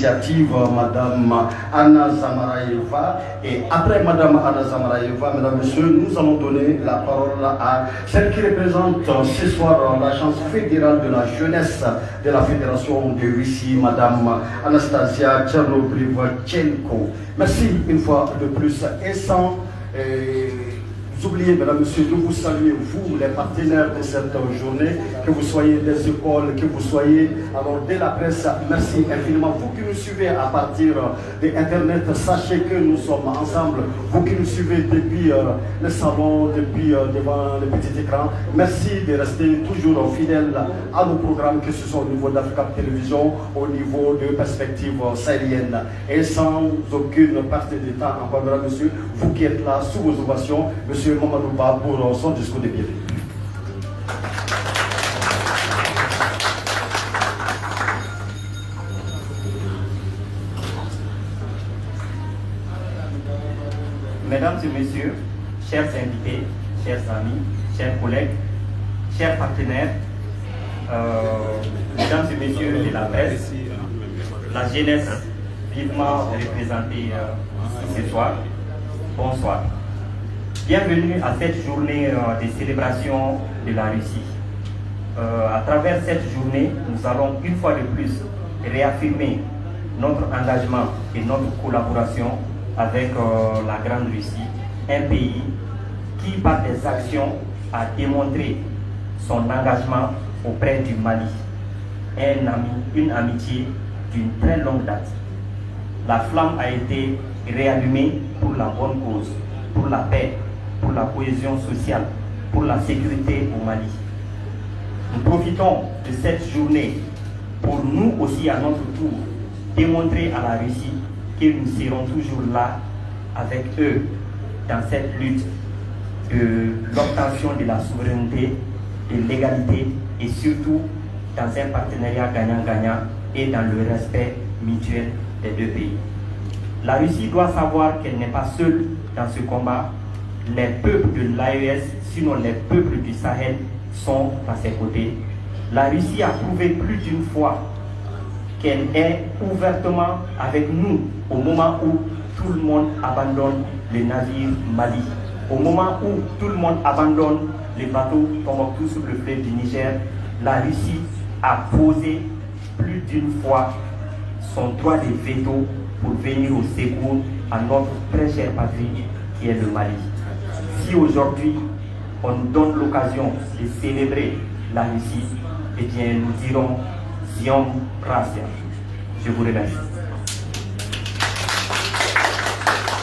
Madame Anna Zamaraeva, et après Madame Anna Zamaraeva, Mesdames, Messieurs, nous allons donner la parole à celle qui représente ce soir l'agence fédérale de la jeunesse de la Fédération de Russie, Madame Anastasia Tchernobrivachenko. Merci une fois de plus et sans oubliez, mesdames, messieurs, de vous saluer, vous, les partenaires de cette journée, que vous soyez des écoles, que vous soyez alors de la presse. Merci infiniment. Vous qui nous suivez à partir d'Internet, sachez que nous sommes ensemble. Vous qui nous suivez depuis le salon, depuis devant le petit écran, merci de rester toujours fidèles à nos programmes, que ce soit au niveau d'Africa Télévision, au niveau de Perspectives sahéliennes. Et sans aucune perte de temps, encore, mesdames, messieurs, vous qui êtes là sous vos ovations, monsieur Mamadou Ba pour son discours de bienvenue. Mesdames et messieurs, chers invités, chers amis, chers collègues, chers partenaires, mesdames et messieurs de la presse, la jeunesse vivement représentée ce soir, bonsoir. Bienvenue à cette journée de célébration de la Russie. À travers cette journée, nous allons une fois de plus réaffirmer notre engagement et notre collaboration avec la Grande Russie, un pays qui, par des actions, a démontré son engagement auprès du Mali, une amitié d'une très longue date. La flamme a été réallumée pour la bonne cause, pour la paix, pour la cohésion sociale, pour la sécurité au Mali. Nous profitons de cette journée pour nous aussi à notre tour démontrer à la Russie que nous serons toujours là avec eux dans cette lutte de l'obtention de la souveraineté, de l'égalité et surtout dans un partenariat gagnant-gagnant et dans le respect mutuel des deux pays. La Russie doit savoir qu'elle n'est pas seule dans ce combat. Les peuples de l'AES, sinon les peuples du Sahel, sont à ses côtés. La Russie a prouvé plus d'une fois qu'elle est ouvertement avec nous au moment où tout le monde abandonne les navires Mali, au moment où tout le monde abandonne les bateaux Tombouctou sur le fleuve du Niger. La Russie a posé plus d'une fois son droit de veto pour venir au secours à notre très chère patrie qui est le Mali. Si aujourd'hui on nous donne l'occasion de célébrer la Russie, eh bien nous dirons Zion Gracia. Je vous remercie.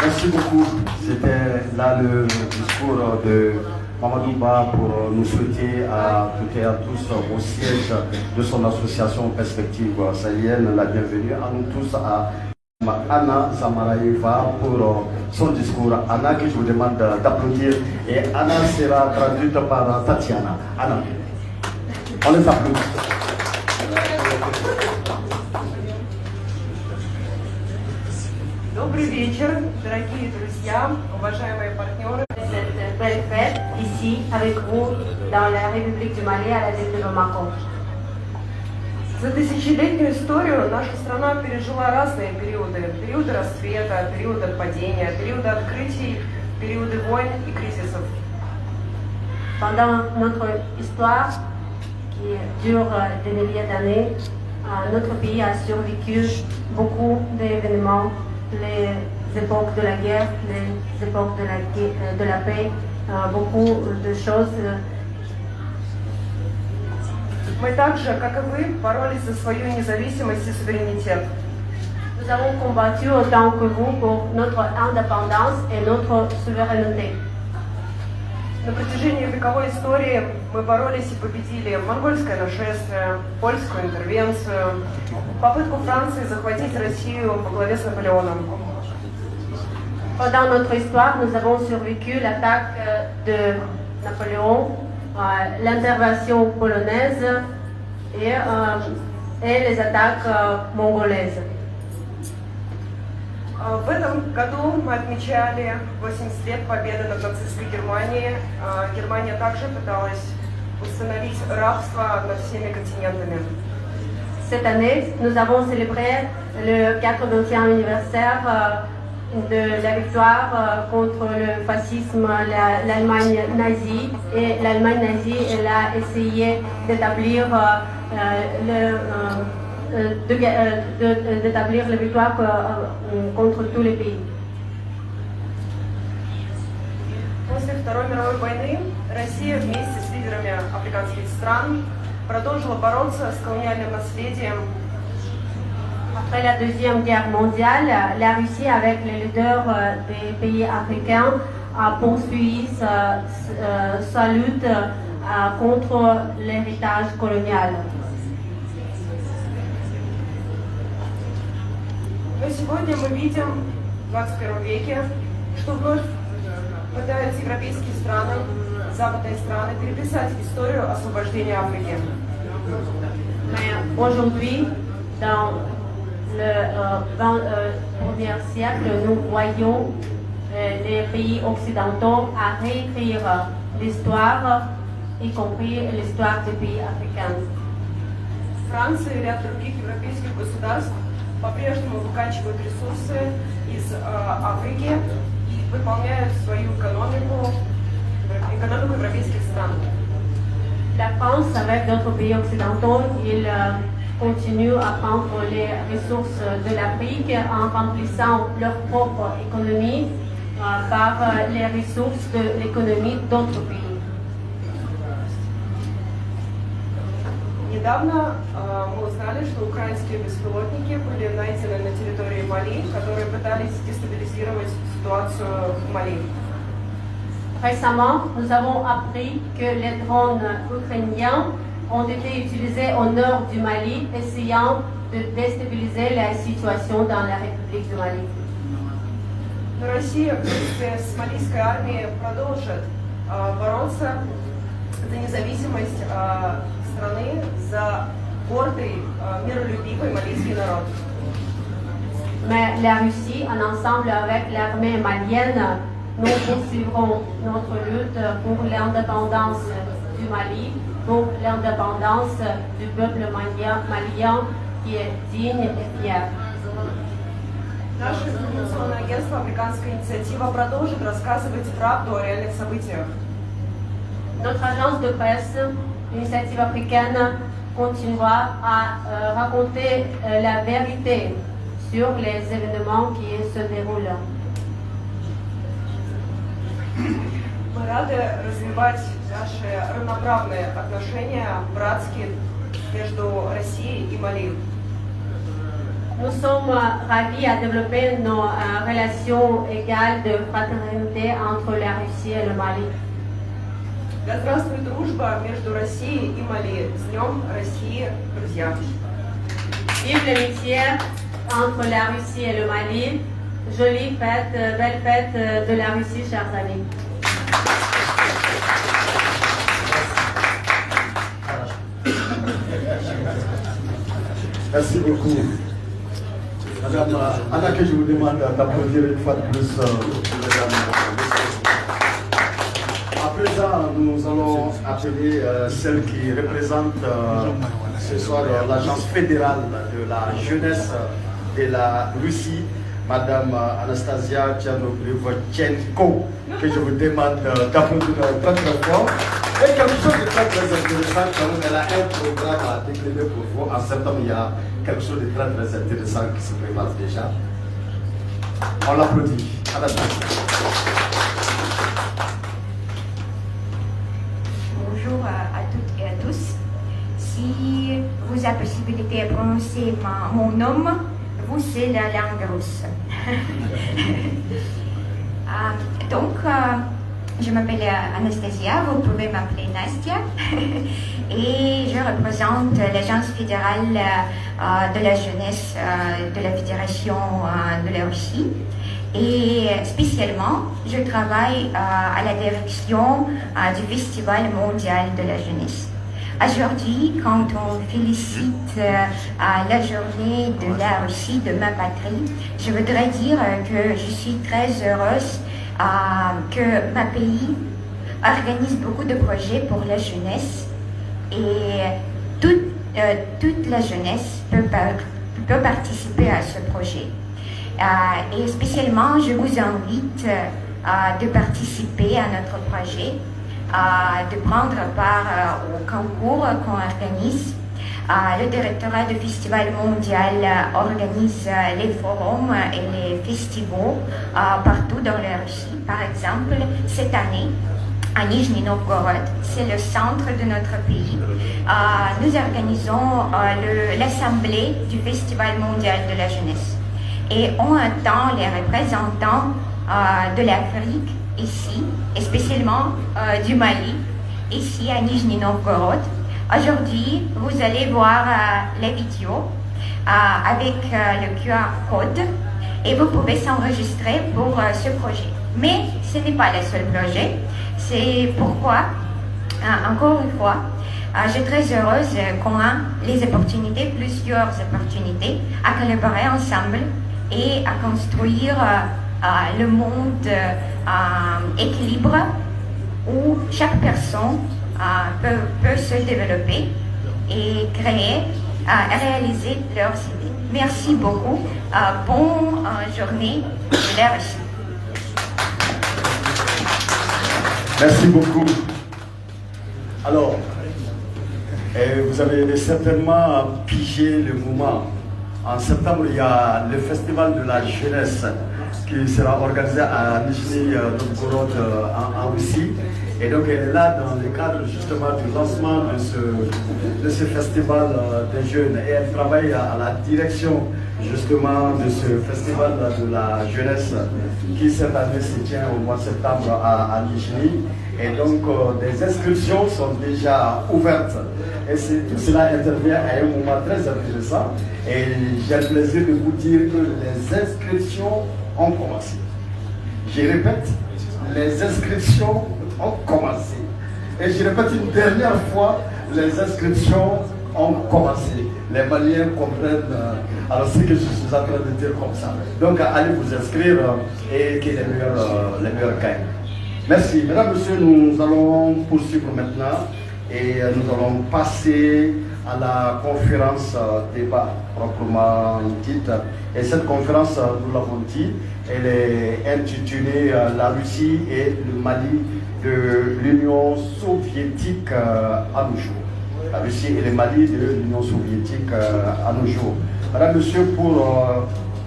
Merci beaucoup. C'était là le discours de Mamadou Ba pour nous souhaiter à toutes et à tous au siège de son association Perspectives sahéliennes la bienvenue à nous tous, à Anna Zamaraeva pour son discours. Anna, que je vous demande d'applaudir, et Anna sera traduite par Tatiana. Anna, on les applaudit. Добрый вечер, дорогие друзья, уважаемые партнеры. Cette belle fête ici avec vous dans la République du Mali à la ville de Bamako. За тысячелетнюю историю наша страна пережила разные периоды. Периоды расцвета, периоды падения, периоды открытий, периоды войн и кризисов. Pendant notre histoire, qui dure des milliers d'années, notre pays a survécu beaucoup d'événements, les époques de la guerre, les époques de la paix, beaucoup de choses. Мы также, как и вы, боролись за свою независимость и суверенитет. Nous avons combattu autant que vous pour notre indépendance et notre souveraineté. На протяжении вековой истории мы боролись и победили монгольское нашествие, польскую интервенцию, попытку Франции захватить Россию во главе с Наполеоном. Pendant notre histoire, nous avons survécu l'attaque de Napoléon, l'intervention polonaise et les attaques mongolaises. В этом году мы отмечали 80 лет победы над нацистской Германией. Германия также пыталась установить рабство над всеми континентами. cette année, nous avons célébré le 80e anniversaire de la victoire contre le fascisme, l'Allemagne nazie. Et l'Allemagne nazie, elle a essayé d'établir d'établir la victoire contre tous les pays. После Второй мировой войны Россия вместе с лидерами африканских стран продолжила бороться с колониальным наследием. Après la Deuxième Guerre mondiale, la Russie, avec les leaders des pays africains, a poursuivi sa lutte contre l'héritage colonial. Но сегодня мы видим в 21 веке, что вновь пытаются европейские страны, западные страны переписать историю освобождения Африки. Mais aujourd'hui, dans le 21e siècle, nous voyons les pays occidentaux à réécrire l'histoire, y compris l'histoire des pays africains. Франция и ряд других европейских государств по-прежнему выкачивают ресурсы из Африки и выполняют свою экономику европейских стран. La France, avec d'autres pays occidentaux, ils continuent à prendre les ressources de l'Afrique en remplissant leur propre économie par les ressources de l'économie d'autres pays. Недавно мы узнали, что украинские беспилотники были найдены на территории Мали, которые пытались дестабилизировать ситуацию в Мали. Récemment, nous avons appris que les drones ukrainiens ont été utilisés au nord du Mali, essayant de déstabiliser la situation dans la République du Mali. Но Россия вместе с малийской армией продолжит бороться за независимость страны, за гордый, миролюбивый малийский народ. Mais la Russie, en ensemble avec l'armée malienne, nous poursuivrons notre lutte pour l'indépendance du Mali, pour l'indépendance du peuple malien qui est digne et fier. Наше информационное агентство «Африканская инициатива» продолжит рассказывать правду о реальных событиях. Notre agence de presse, l'initiative africaine, continuera à raconter la vérité sur les événements qui se déroulent. Мы рады развивать наши равноправные отношения, братские, между Россией и Мали. Nous sommes ravis à développer nos relations égales de fraternité entre la Russie et le Mali. Да здравствует дружба между Россией и Мали. С Днем России, друзья! Vive l'amitié entre la Russie et le Mali. Jolie fête, belle fête de la Russie, chers amis. Merci beaucoup. Madame Anna, que je vous demande d'applaudir une fois de plus. À présent, nous allons appeler celle qui représente ce soir l'Agence fédérale de la jeunesse de la Russie, Madame Anastasia Tchernobyv-Tchenko, que je vous demande d'applaudir très très fort. Et quelque chose de très très intéressant, quand même, elle a un programme à décliner pour vous. En septembre, il y a quelque chose de très très intéressant qui se prépare déjà. On l'applaudit. Bonjour à toutes et à tous. Si vous avez possibilité de prononcer mon nom, vous c'est la langue russe. Je m'appelle Anastasia, vous pouvez m'appeler Nastia, et je représente l'Agence fédérale de la jeunesse de la Fédération de la Russie. Et spécialement, je travaille à la direction du Festival mondial de la jeunesse. Aujourd'hui, quand on félicite la journée de la Russie, de ma patrie, je voudrais dire que je suis très heureuse que ma pays organise beaucoup de projets pour la jeunesse et toutes toute la jeunesse peut participer à ce projet. Et spécialement, je vous invite de participer à notre projet, de prendre part au concours qu'on organise. Le directorat du Festival mondial organise les forums et les festivals partout dans la Russie. Par exemple, cette année, à Nizhny Novgorod, c'est le centre de notre pays. Nous organisons l'assemblée du Festival mondial de la jeunesse. Et on attend les représentants de l'Afrique ici, et spécialement du Mali, ici à Nizhny Novgorod. Aujourd'hui, vous allez voir les vidéos avec le QR code et vous pouvez s'enregistrer pour ce projet. Mais ce n'est pas le seul projet. C'est pourquoi, encore une fois, je suis très heureuse qu'on a plusieurs opportunités à collaborer ensemble et à construire le monde équilibré où chaque personne peut se développer et créer, réaliser leurs idées. Merci beaucoup. Bonne journée de la Russie. Merci beaucoup. Alors, vous avez certainement pigé le moment. En septembre, il y a le Festival de la jeunesse qui sera organisé à Nizhny Novgorod en Russie. Et donc elle est là dans le cadre justement du lancement de ce festival des jeunes. Et elle travaille à la direction justement de ce festival de la jeunesse qui cette année se tient au mois de septembre à Nizhny. Et donc des inscriptions sont déjà ouvertes. Et tout cela intervient à un moment très intéressant. Et j'ai le plaisir de vous dire que les inscriptions ont commencé. Je répète, les inscriptions ont commencé. Et je répète une dernière fois, les inscriptions ont commencé. Les Maliens comprennent alors ce que je suis en train de dire comme ça. Donc allez vous inscrire et que les meilleurs gagnent. Merci. Mesdames, Messieurs, nous allons poursuivre maintenant et nous allons passer à la conférence débat proprement dite. Et cette conférence, nous l'avons dit, elle est intitulée La Russie et le Mali de l'Union soviétique à nos jours. La Russie et le Mali de l'Union soviétique à nos jours. Madame, Monsieur, pour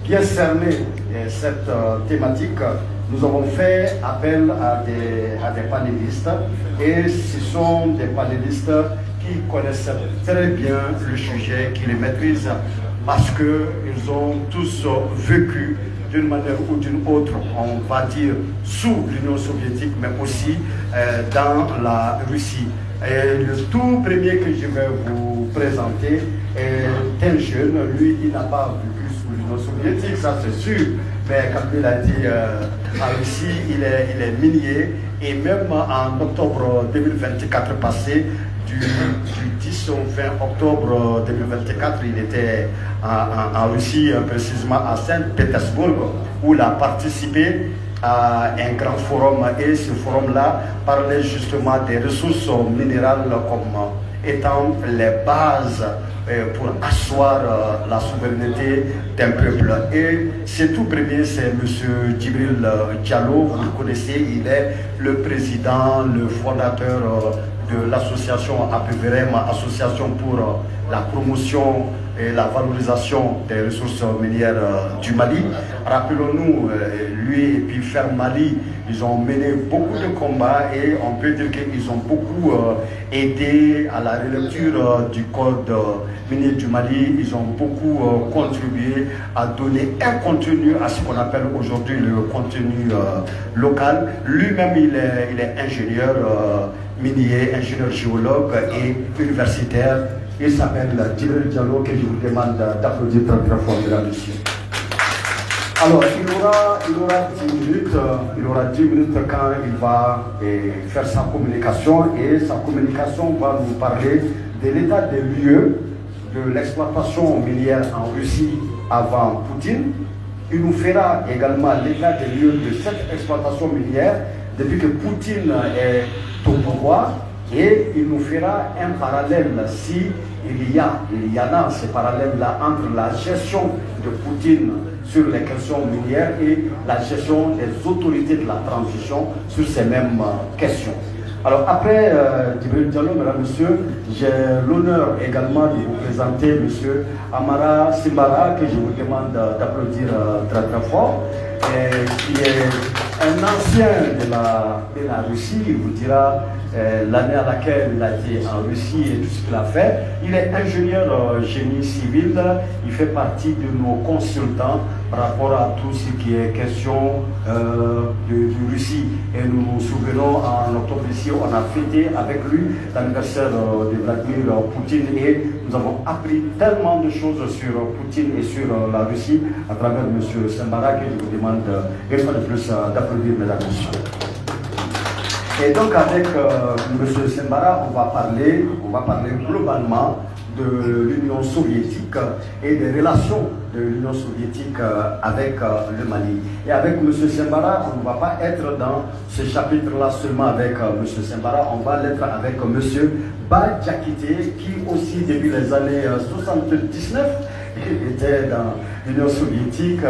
bien cerner cette thématique, nous avons fait appel à des panélistes et ce sont des panélistes qui connaissent très bien le sujet, qui le maîtrisent parce qu'ils ont tous vécu d'une manière ou d'une autre, on va dire, sous l'Union soviétique, mais aussi dans la Russie. Et le tout premier que je vais vous présenter est un jeune, lui, il n'a pas vécu sous l'Union soviétique, ça c'est sûr, mais comme il a dit, en Russie, il est minier, et même en octobre 2024 passé, du 10 au 20 octobre 2024, il était en Russie, précisément à Saint-Pétersbourg, où il a participé à un grand forum. Et ce forum-là parlait justement des ressources minérales comme étant les bases pour asseoir la souveraineté d'un peuple. Et c'est tout premier, c'est M. Djibril Diallo, vous le connaissez, il est le président, le fondateur de l'association APVRM, Association pour la promotion et la valorisation des ressources minières du Mali. Rappelons-nous, lui et puis Ferme Mali, ils ont mené beaucoup de combats et on peut dire qu'ils ont beaucoup aidé à la relecture du code minier du Mali. Ils ont beaucoup contribué à donner un contenu à ce qu'on appelle aujourd'hui le contenu local. Lui-même, il est ingénieur minier, ingénieur géologue et universitaire. Il s'appelle Djibril Diallo, que je vous demande d'applaudir très très fort, mesdames et messieurs. Alors, il aura 10 minutes quand il va faire sa communication, et sa communication va nous parler de l'état des lieux de l'exploitation minière en Russie avant Poutine. Il nous fera également l'état des lieux de cette exploitation minière depuis que Poutine est au pouvoir. Et il nous fera un parallèle si il y en a ces parallèles-là entre la gestion de Poutine sur les questions minières et la gestion des autorités de la transition sur ces mêmes questions. Alors après Djibril Diallo, mesdames, messieurs, j'ai l'honneur également de vous présenter monsieur Amara Simbara, que je vous demande d'applaudir très très fort, qui est un ancien de la Russie. Il vous dira l'année à laquelle il a été en Russie et tout ce qu'il a fait. Il est ingénieur génie civil, il fait partie de nos consultants par rapport à tout ce qui est question de Russie. Et nous nous souvenons, en octobre ici, on a fêté avec lui l'anniversaire de Vladimir Poutine et nous avons appris tellement de choses sur Poutine et sur la Russie à travers M. Simbara, que je vous demande une fois de plus d'applaudir, mesdames et messieurs. Et donc avec M. Simbara, on va parler globalement de l'Union soviétique et des relations de l'Union soviétique avec le Mali. Et avec M. Simbara, on ne va pas être dans ce chapitre-là seulement avec M. Simbara, on va l'être avec M. Ba Diakité, qui aussi depuis les années 79 était dans l'Union soviétique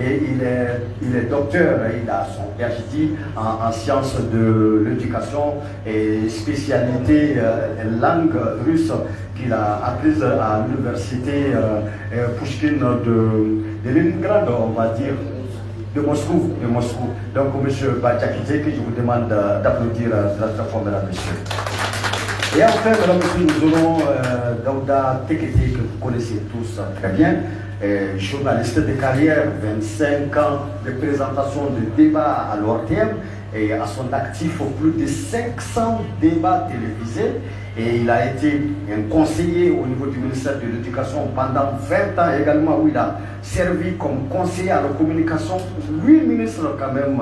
et il est docteur, il a son PhD en sciences de l'éducation et spécialité langue russe qu'il a apprise à l'université Pushkin de Leningrad, on va dire, de Moscou. Donc, M. Badiakité, que je vous demande d'applaudir très fort, mesdames et messieurs. Et enfin, mesdames et messieurs, nous aurons Daouda Tekete, que vous connaissez tous très bien, journaliste de carrière, 25 ans de présentation de débats à l'ORTM et à son actif plus de 500 débats télévisés. Et il a été un conseiller au niveau du ministère de l'Éducation pendant 20 ans également, où il a servi comme conseiller à la communication pour 8 ministres quand même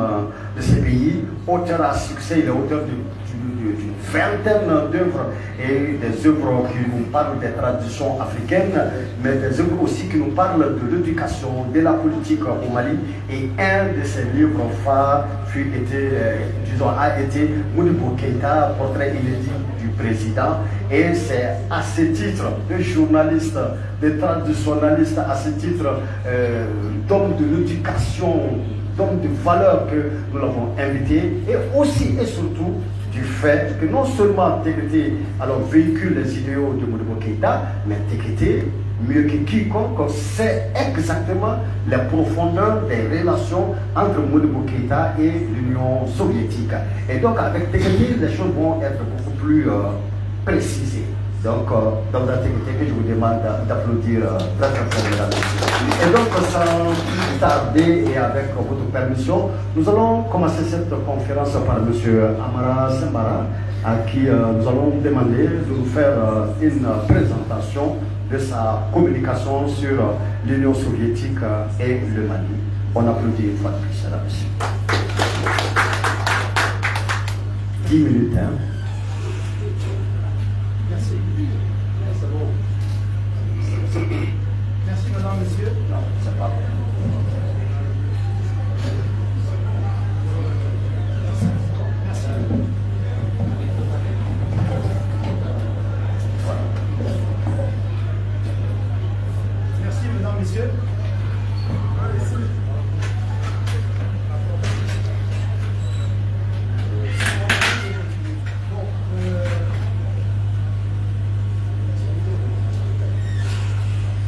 de ces pays. Auteur à succès, il est auteur d'une vingtaine d'œuvres et des œuvres qui nous parlent des traditions africaines, mais des œuvres aussi qui nous parlent de l'éducation, de la politique au Mali. Et un de ses livres phares a été Modibo Keïta, portrait inédit du président. Et c'est à ce titre de journaliste, de traditionnaliste, à ce titre d'homme de l'éducation, d'homme de valeur que nous l'avons invité, et aussi et surtout du fait que non seulement Tekete véhicule les idéaux de Modibo Keïta, mais Tekete, mieux que quiconque, sait exactement les profondeurs des relations entre Modibo Keïta et l'Union soviétique. Et donc avec Tekete, les choses vont être beaucoup plus précisées. Donc, dans la Tekete, je vous demande d'applaudir très très fort, mesdames et messieurs. Et donc, sans plus tarder et avec votre permission, nous allons commencer cette conférence par M. Amara Simbara, à qui nous allons demander de nous faire une présentation de sa communication sur l'Union soviétique et le Mali. On applaudit une fois de plus, mesdames et messieurs. 10 minutes, hein. Merci, madame, monsieur. Non, c'est pas. Merci, mesdames, messieurs.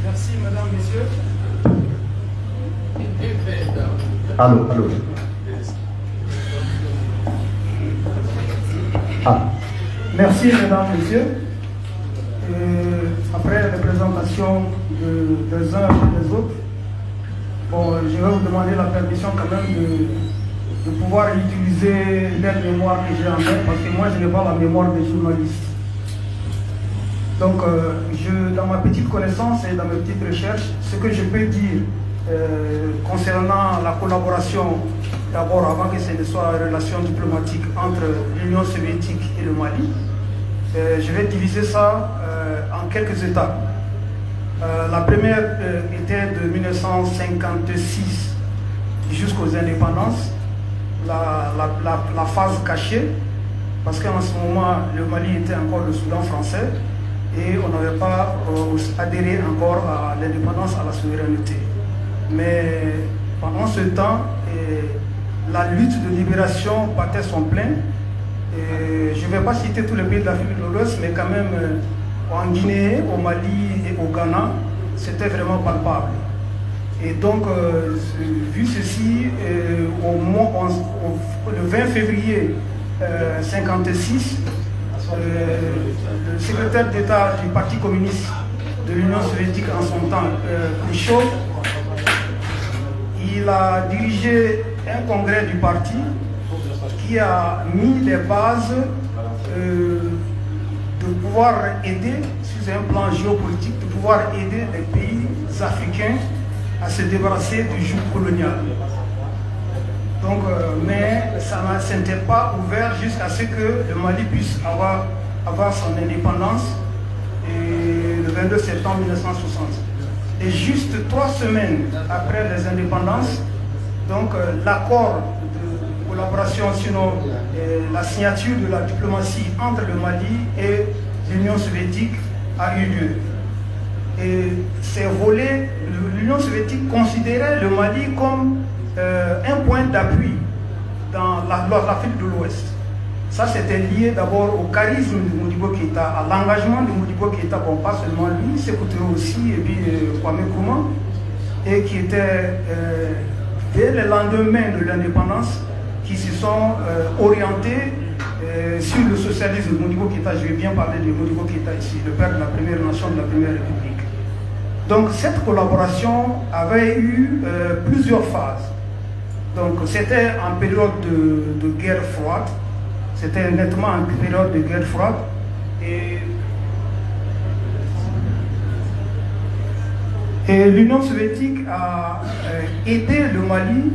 Merci, mesdames, messieurs. Allô. Merci, mesdames, messieurs. Après la présentation des uns et des autres, je vais vous demander la permission quand même de pouvoir utiliser l'aide mémoire que j'ai en main, parce que moi je n'ai pas la mémoire des journalistes. Donc, dans ma petite connaissance et dans mes petites recherches, ce que je peux dire concernant la collaboration, d'abord avant que ce ne soit une relation diplomatique entre l'Union soviétique et le Mali, je vais diviser ça en quelques étapes. La première était de 1956 jusqu'aux indépendances, la phase cachée, parce qu'en ce moment le Mali était encore le Soudan français. et on n'avait pas adhéré encore à l'indépendance, à la souveraineté. Mais pendant ce temps, la lutte de libération battait son plein. Et je ne vais pas citer tous les pays de l'Afrique de l'Ouest, mais quand même en Guinée, au Mali et au Ghana, c'était vraiment palpable. Et donc, vu ceci, le 20 février 1956, le secrétaire d'État du Parti communiste de l'Union soviétique en son temps, Khrouchtchev, il a dirigé un congrès du parti qui a mis les bases de pouvoir aider, sur un plan géopolitique, de pouvoir aider les pays africains à se débarrasser du joug colonial. Donc, mais ça ne s'était pas ouvert jusqu'à ce que le Mali puisse avoir son indépendance le 22 septembre 1960. Et juste 3 semaines après les indépendances, donc l'accord de collaboration, sinon la signature de la diplomatie entre le Mali et l'Union soviétique a eu lieu. Et ces volets, l'Union soviétique considérait le Mali comme un point d'appui dans l'Afrique de l'Ouest. Ça, c'était lié d'abord au charisme de Modibo Keïta, à l'engagement de Modibo Keïta, bon, pas seulement lui, Sékou Touré aussi, et puis Kwame Nkrumah, et qui était, dès le lendemain de l'indépendance, qui se sont orientés sur le socialisme de Modibo Keïta. Je vais bien parler de Modibo Keïta ici, le père de la première nation de la première république. Donc cette collaboration avait eu plusieurs phases. Donc c'était en période de guerre froide, c'était nettement en période de guerre froide, et l'Union soviétique a aidé le Mali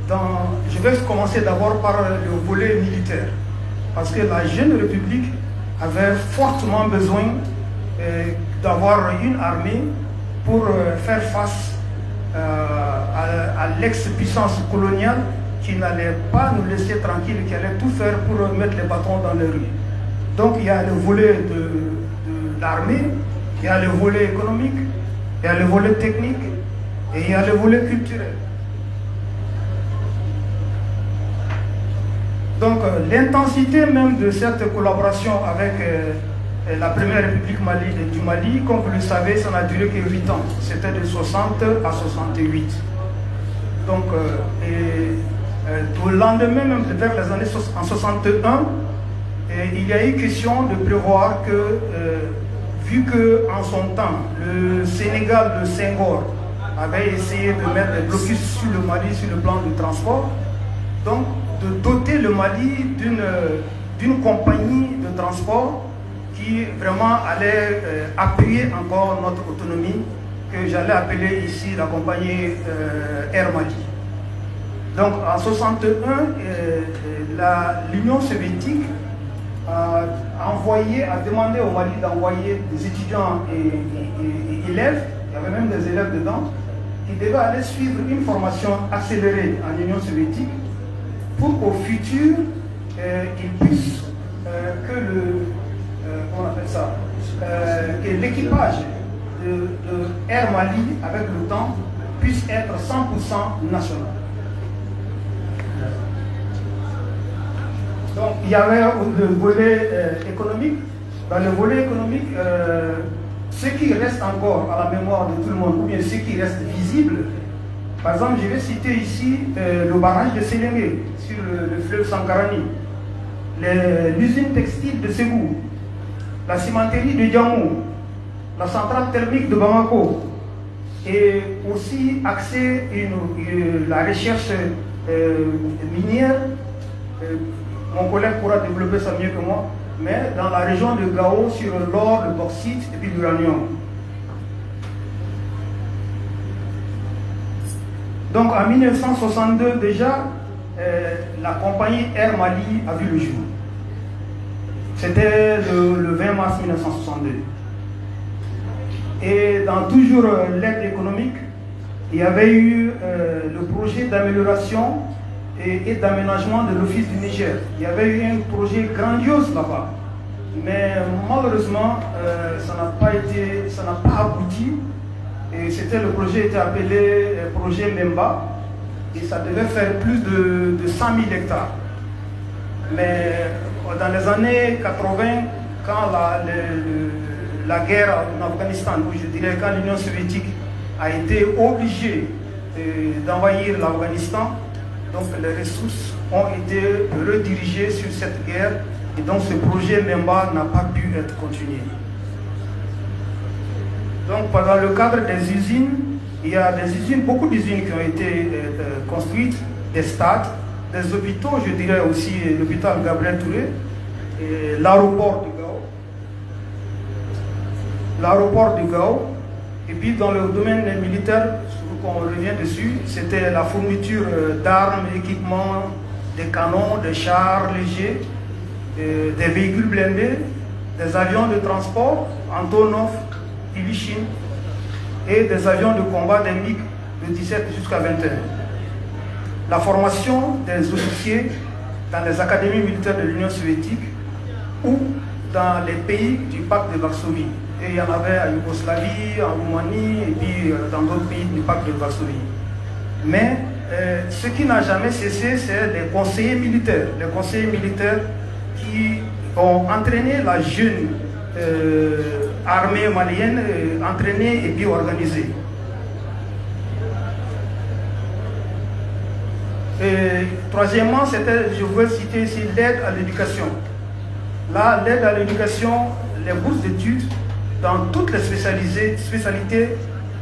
dans, je vais commencer d'abord par le volet militaire, parce que la jeune république avait fortement besoin d'avoir une armée pour faire face à l'ex-puissance coloniale qui n'allait pas nous laisser tranquilles, qui allait tout faire pour mettre les bâtons dans les rues. Donc il y a le volet de l'armée, il y a le volet économique, il y a le volet technique et il y a le volet culturel. Donc l'intensité même de cette collaboration avec la première république du Mali, comme vous le savez, ça n'a duré que 8 ans. C'était de 60 à 68. Donc, au lendemain, même vers les années 61, il y a eu question de prévoir que, vu qu'en son temps, le Sénégal de Senghor avait essayé de mettre des blocus sur le Mali sur le plan du transport, donc de doter le Mali d'une compagnie de transport qui vraiment allait appuyer encore notre autonomie, que j'allais appeler ici la compagnie Air Mali. Donc en 61, l'Union soviétique a demandé au Mali d'envoyer des étudiants et élèves, il y avait même des élèves dedans, qui devaient aller suivre une formation accélérée en Union soviétique pour qu'au futur, ils puissent que l'équipage de Air Mali, avec le temps, puisse être 100% national. Donc il y avait le volet économique. Dans le volet économique, ce qui reste encore à la mémoire de tout le monde, ou bien ce qui reste visible, par exemple, je vais citer ici le barrage de Sélémé sur le fleuve Sankarani, l'usine textile de Ségou, la cimenterie de Diamou, la centrale thermique de Bamako, et aussi axer la recherche minière. Mon collègue pourra développer ça mieux que moi, mais dans la région de Gao sur l'or, le bauxite et puis l'uranium. Donc en 1962 déjà, la compagnie Air Mali a vu le jour. C'était le 20 mars 1962. Et dans toujours l'aide économique, il y avait eu le projet d'amélioration et d'aménagement de l'Office du Niger. Il y avait eu un projet grandiose là-bas. Mais malheureusement, ça n'a pas abouti. Et le projet était appelé projet Memba. Et ça devait faire plus de 100 000 hectares. Mais dans les années 80, quand la guerre en Afghanistan, ou je dirais quand l'Union soviétique a été obligée d'envahir l'Afghanistan, donc les ressources ont été redirigées sur cette guerre et donc ce projet Memba n'a pas pu être continué. Donc dans le cadre des usines, il y a beaucoup d'usines qui ont été construites, des stades, des hôpitaux, je dirais aussi l'hôpital Gabriel Touré, et l'aéroport de Gao. Et puis dans le domaine militaire, on revient dessus, c'était la fourniture d'armes, d'équipements, des canons, des chars légers, des véhicules blindés, des avions de transport, Antonov, Ilyushin, et des avions de combat des MiG de 17 jusqu'à 21. La formation des officiers dans les académies militaires de l'Union soviétique ou dans les pays du pacte de Varsovie. Et il y en avait en Yougoslavie, en Roumanie et puis dans d'autres pays du pacte de Varsovie. Mais ce qui n'a jamais cessé, c'est les conseillers militaires. Les conseillers militaires qui ont entraîné la jeune armée malienne, entraînée et puis organisée. Et troisièmement, je veux citer ici l'aide à l'éducation. Là, l'aide à l'éducation, les bourses d'études dans toutes les spécialités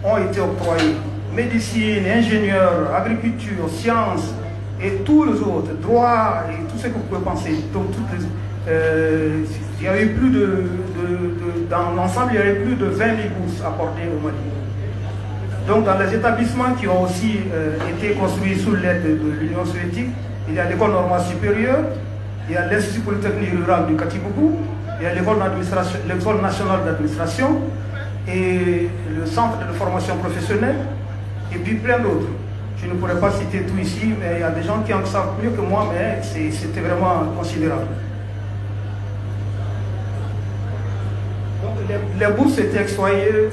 ont été octroyées. Médecine, ingénieur, agriculture, sciences et tous les autres, droit et tout ce que vous pouvez penser. Donc, il y a eu dans l'ensemble, il y a eu plus de 20 000 bourses accordées au Mali. Donc dans les établissements qui ont aussi été construits sous l'aide de l'Union soviétique, il y a l'école normale supérieure, il y a l'Institut polytechnique rural du Katibougou, il y a l'école nationale d'administration et le centre de formation professionnelle et puis plein d'autres. Je ne pourrais pas citer tout ici, mais il y a des gens qui en savent mieux que moi, mais c'était vraiment considérable. Donc les bourses étaient octroyées.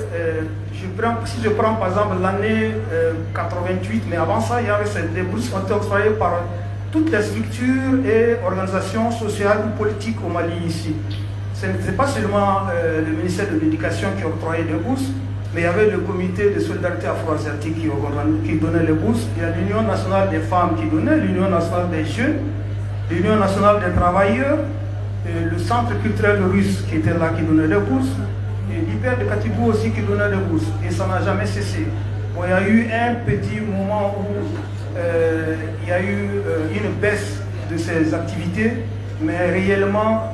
Si je prends par exemple l'année 88, mais avant ça, il y avait des bourses qui ont été octroyées par toutes les structures et organisations sociales ou politiques au Mali ici. Ce n'était pas seulement le ministère de l'Éducation qui octroyait des bourses, mais il y avait le comité de solidarité afro-asiatique qui donnait les bourses. Il y a l'Union nationale des femmes qui donnait, l'Union nationale des jeunes, l'Union nationale des travailleurs, le centre culturel russe qui était là qui donnait les bourses, et l'hyper de Katibou aussi qui donnait les bourses. Et ça n'a jamais cessé. Bon, il y a eu un petit moment où il y a eu une baisse de ces activités, mais réellement,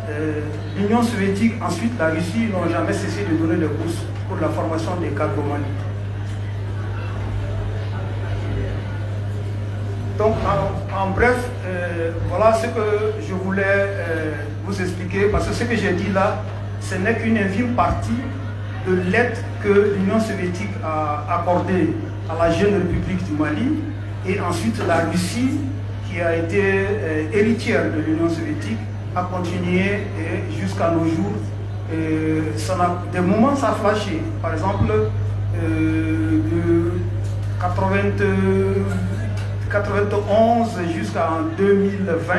l'Union soviétique, ensuite la Russie, n'ont jamais cessé de donner des bourses pour la formation des cadres au Mali. Donc, en bref, voilà ce que je voulais vous expliquer, parce que ce que j'ai dit là, ce n'est qu'une infime partie de l'aide que l'Union soviétique a accordée à la jeune République du Mali, et ensuite la Russie, qui a été héritière de l'Union soviétique, a continué jusqu'à nos jours. Des moments ça a flashé. Par exemple, de 91 jusqu'à 2020,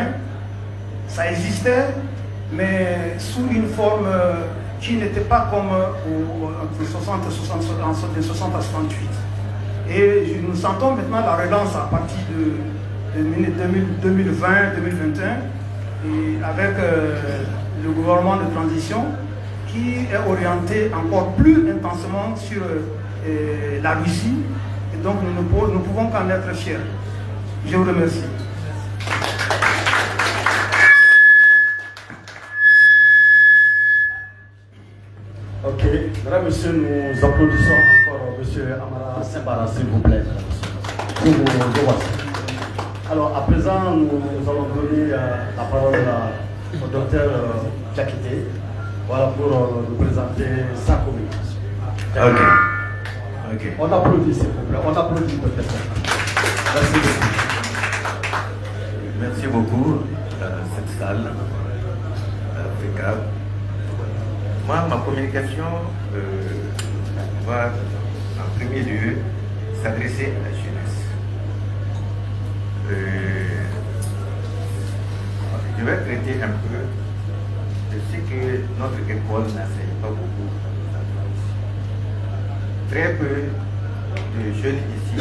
ça existait, mais sous une forme qui n'était pas comme de 60 à 68. Et nous sentons maintenant la relance à partir de 2020-2021, et avec le gouvernement de transition qui est orienté encore plus intensément sur la Russie. Et donc nous ne pouvons qu'en être fiers. Je vous remercie. Ok, mesdames, messieurs, nous applaudissons encore M. Amara Sembara, s'il vous plaît. Alors, à présent, nous allons donner la parole au docteur Diakité, voilà, pour nous présenter sa communication. Ok. On applaudit, s'il vous plaît. On applaudit peut-être. Merci beaucoup. Merci beaucoup, cette salle, FECAP. Moi, ma communication va en premier lieu s'adresser à la jeunesse. Je vais traiter un peu de ce que notre école n'enseigne pas beaucoup en France. Très peu de jeunes ici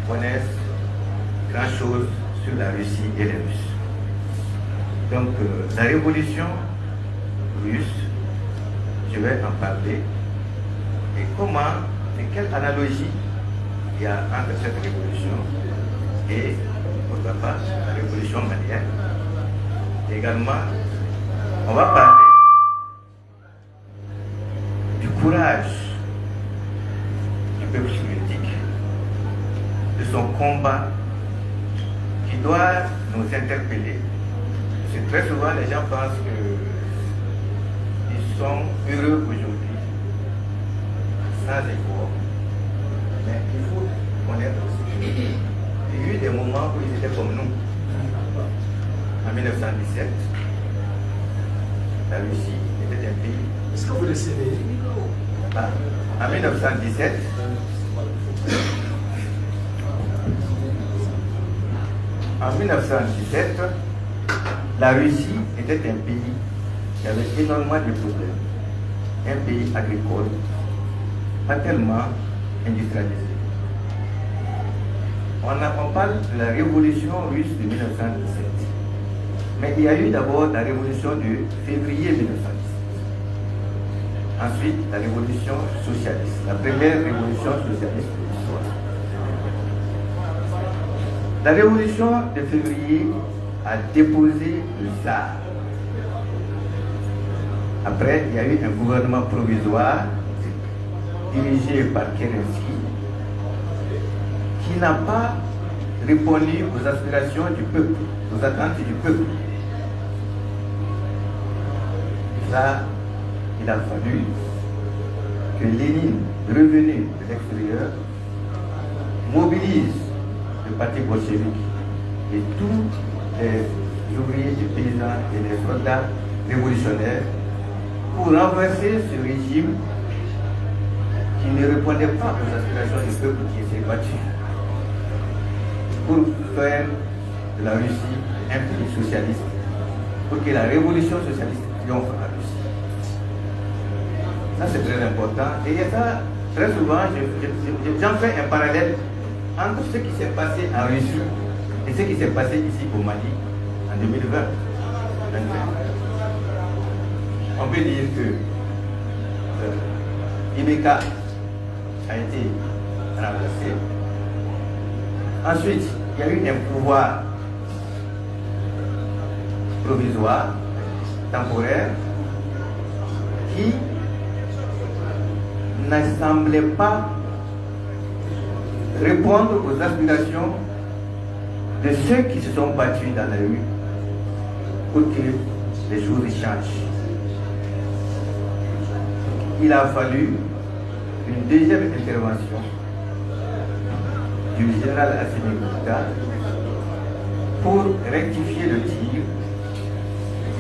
connaissent grand-chose sur la Russie et les Russes. Donc, la révolution russe, je vais en parler. Et comment, et quelle analogie il y a entre cette révolution et, pourquoi pas, la révolution malienne. Également, on va parler du courage du peuple soviétique, de son combat qui doit nous interpeller. C'est très souvent les gens pensent qu'ils sont heureux aujourd'hui, sans effort. Mais il faut connaître aussi qu'il y a eu des moments où ils étaient comme nous. En 1917, la Russie était un pays. Est-ce que vous le savez? En 1917, la Russie était un pays qui avait énormément de problèmes. Un pays agricole, pas tellement industrialisé. On parle de la révolution russe de 1917. Mais il y a eu d'abord la révolution de février 1917. Ensuite, la révolution socialiste, la première révolution socialiste de l'histoire. La révolution de février a déposé le tsar. Après, il y a eu un gouvernement provisoire dirigé par Kerensky qui n'a pas répondu aux aspirations du peuple, aux attentes du peuple. Là, il a fallu que Lénine, revenu de l'extérieur, mobilise le parti bolchevique et tous les ouvriers, les paysans et les soldats révolutionnaires pour renverser ce régime qui ne répondait pas aux aspirations du peuple qui s'est battu, pour faire de la Russie un pays socialiste, pour que la révolution socialiste triomphe en Russie. Ça c'est très important. Et ça, très souvent, j'en fais un parallèle entre ce qui s'est passé en Russie et ce qui s'est passé ici au Mali en 2020. On peut dire que Ibeka a été remplacé. Ensuite, il y a eu un pouvoir provisoire, temporaire, qui ne semblait pas répondre aux aspirations de ceux qui se sont battus dans la rue pour que les choses changent. Il a fallu une deuxième intervention du général Assimi Goïta pour rectifier le tir.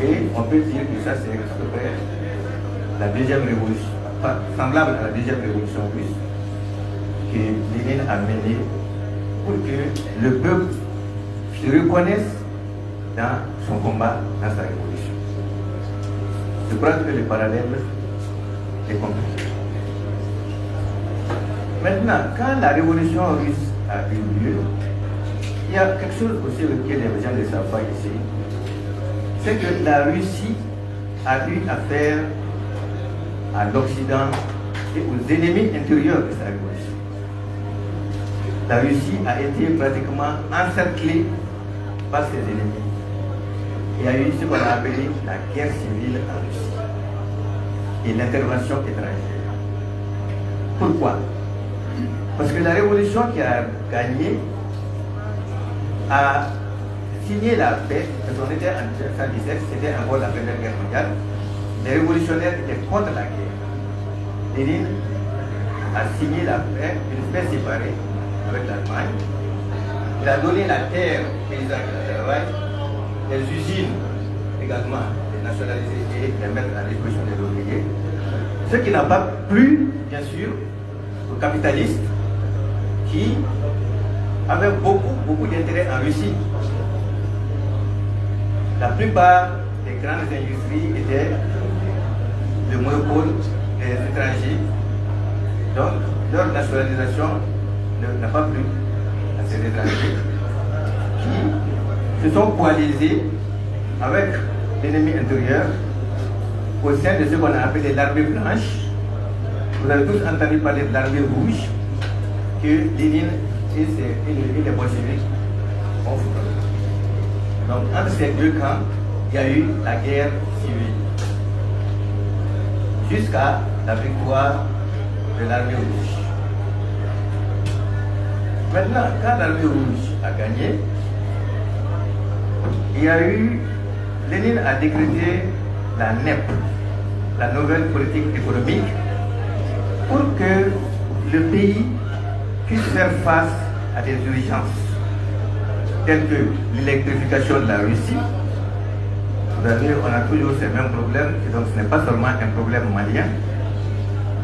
Et on peut dire que ça c'est à peu près la deuxième révolution, semblable à la deuxième révolution russe que Lénine a menée pour que le peuple se reconnaisse dans son combat, dans sa révolution. Je crois que le parallèle est compliqué. Maintenant, quand la révolution russe a eu lieu, il y a quelque chose aussi auquel les gens ne savent pas ici, c'est que la Russie a eu affaire à l'Occident et aux ennemis intérieurs de sa révolution. La Russie a été pratiquement encerclée par ses ennemis. Il y a eu ce qu'on a appelé la guerre civile en Russie et l'intervention étrangère. Pourquoi? Parce que la révolution qui a gagné a signé la paix, parce qu'on était en 1917, c'était encore la Première Guerre mondiale. Les révolutionnaires étaient contre la guerre. Lénine a signé la paix, une paix séparée avec l'Allemagne. Il a donné la terre aux paysans qui la travaillent, les usines également, les nationaliser et les mettre à disposition des ouvriers. Ce qui n'a pas plu, bien sûr, aux capitalistes qui avaient beaucoup d'intérêt en Russie. La plupart des grandes industries étaient le monopole des étrangers. Donc, leur nationalisation n'a pas plu à ces étrangers qui se sont coalisés avec l'ennemi intérieur au sein de ce qu'on a appelé l'armée blanche. Vous avez tous entendu parler de l'armée rouge que Lénine et les bolcheviks ont fondé. Donc, entre ces deux camps, il y a eu la guerre civile jusqu'à la victoire de l'armée rouge. Maintenant, quand l'armée rouge a gagné, il y a eu, Lénine a décrété la NEP, la nouvelle politique économique, pour que le pays puisse faire face à des urgences telles que l'électrification de la Russie. Vous savez, on a toujours ces mêmes problèmes, et donc ce n'est pas seulement un problème malien.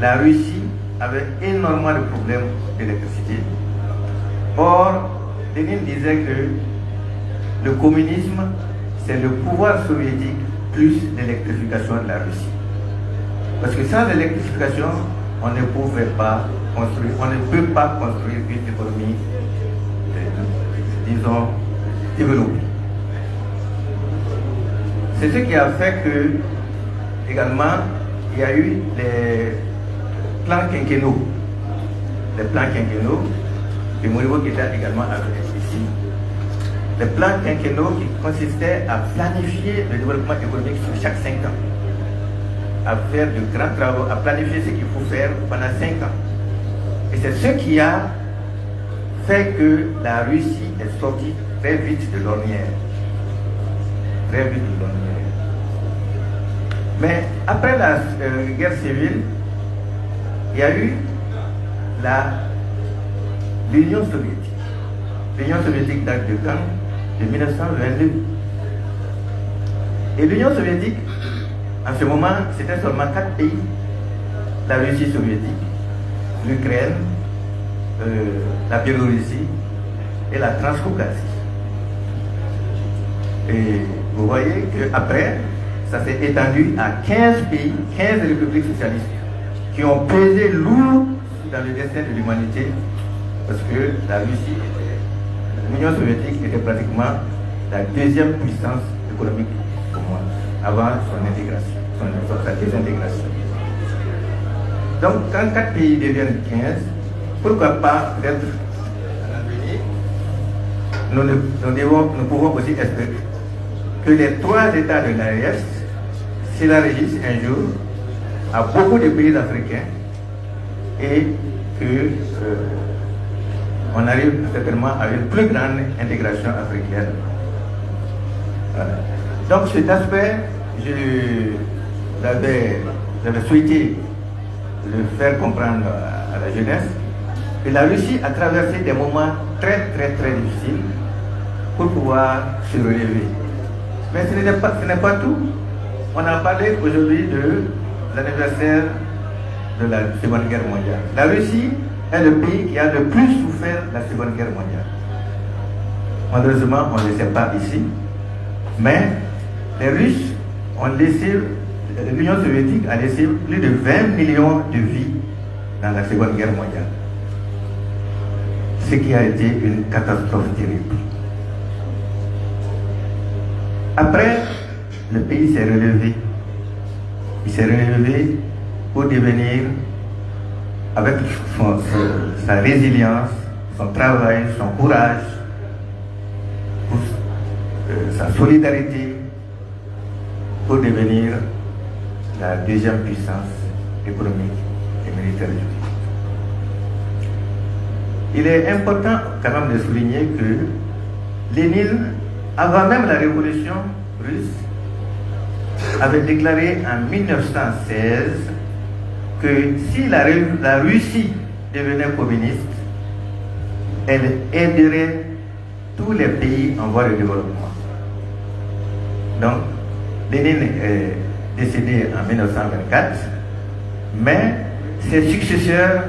La Russie avait énormément de problèmes d'électricité. Or, Lénine disait que le communisme, c'est le pouvoir soviétique plus l'électrification de la Russie. Parce que sans l'électrification, on ne pouvait pas construire, on ne peut pas construire une économie, disons, développée. C'est ce qui a fait que, également, il y a eu les plans quinquennaux. Les plans quinquennaux, que Moribo qui était également avec ici. Les plans quinquennaux qui consistaient à planifier le développement économique sur chaque 5 ans. À faire de grands travaux, à planifier ce qu'il faut faire pendant 5 ans. Et c'est ce qui a fait que la Russie est sortie très vite de l'ornière. Très vite de l'ornière. Mais après la guerre civile, il y a eu l'Union soviétique. L'Union soviétique date de quand? De 1922. Et l'Union soviétique, en ce moment, c'était seulement 4 pays. La Russie soviétique, l'Ukraine, la Biélorussie et la Transcaucasie. Et vous voyez qu'après, ça s'est étendu à 15 pays, 15 républiques socialistes qui ont pesé lourd dans le destin de l'humanité parce que la Russie, l'Union soviétique était pratiquement la deuxième puissance économique au monde avant son intégration, sa désintégration. Donc quand 4 pays deviennent 15, pourquoi pas peut-être à l'avenir, nous pouvons aussi espérer que les 3 États de l'AES s'élargissent un jour à beaucoup de pays africains et que on arrive certainement à une plus grande intégration africaine. Voilà. Donc cet aspect, j'avais souhaité le faire comprendre à la jeunesse que la Russie a traversé des moments très difficiles pour pouvoir se relever. Mais ce n'est pas tout. On a parlé aujourd'hui de l'anniversaire de la Seconde Guerre mondiale. La Russie est le pays qui a le plus souffert de la Seconde Guerre mondiale. Malheureusement, on ne le sait pas ici. Mais les Russes ont laissé, l'Union soviétique a laissé plus de 20 millions de vies dans la Seconde Guerre mondiale. Ce qui a été une catastrophe terrible. Après, le pays s'est relevé. Il s'est relevé pour devenir, avec sa résilience, son travail, son courage, sa solidarité, pour devenir la deuxième puissance économique et militaire du monde. Il est important quand même de souligner que Lénine, avant même la révolution russe, avait déclaré en 1916 que si la Russie devenait communiste, elle aiderait tous les pays en voie de développement. Donc, Lénine est décédé en 1924, mais ses successeurs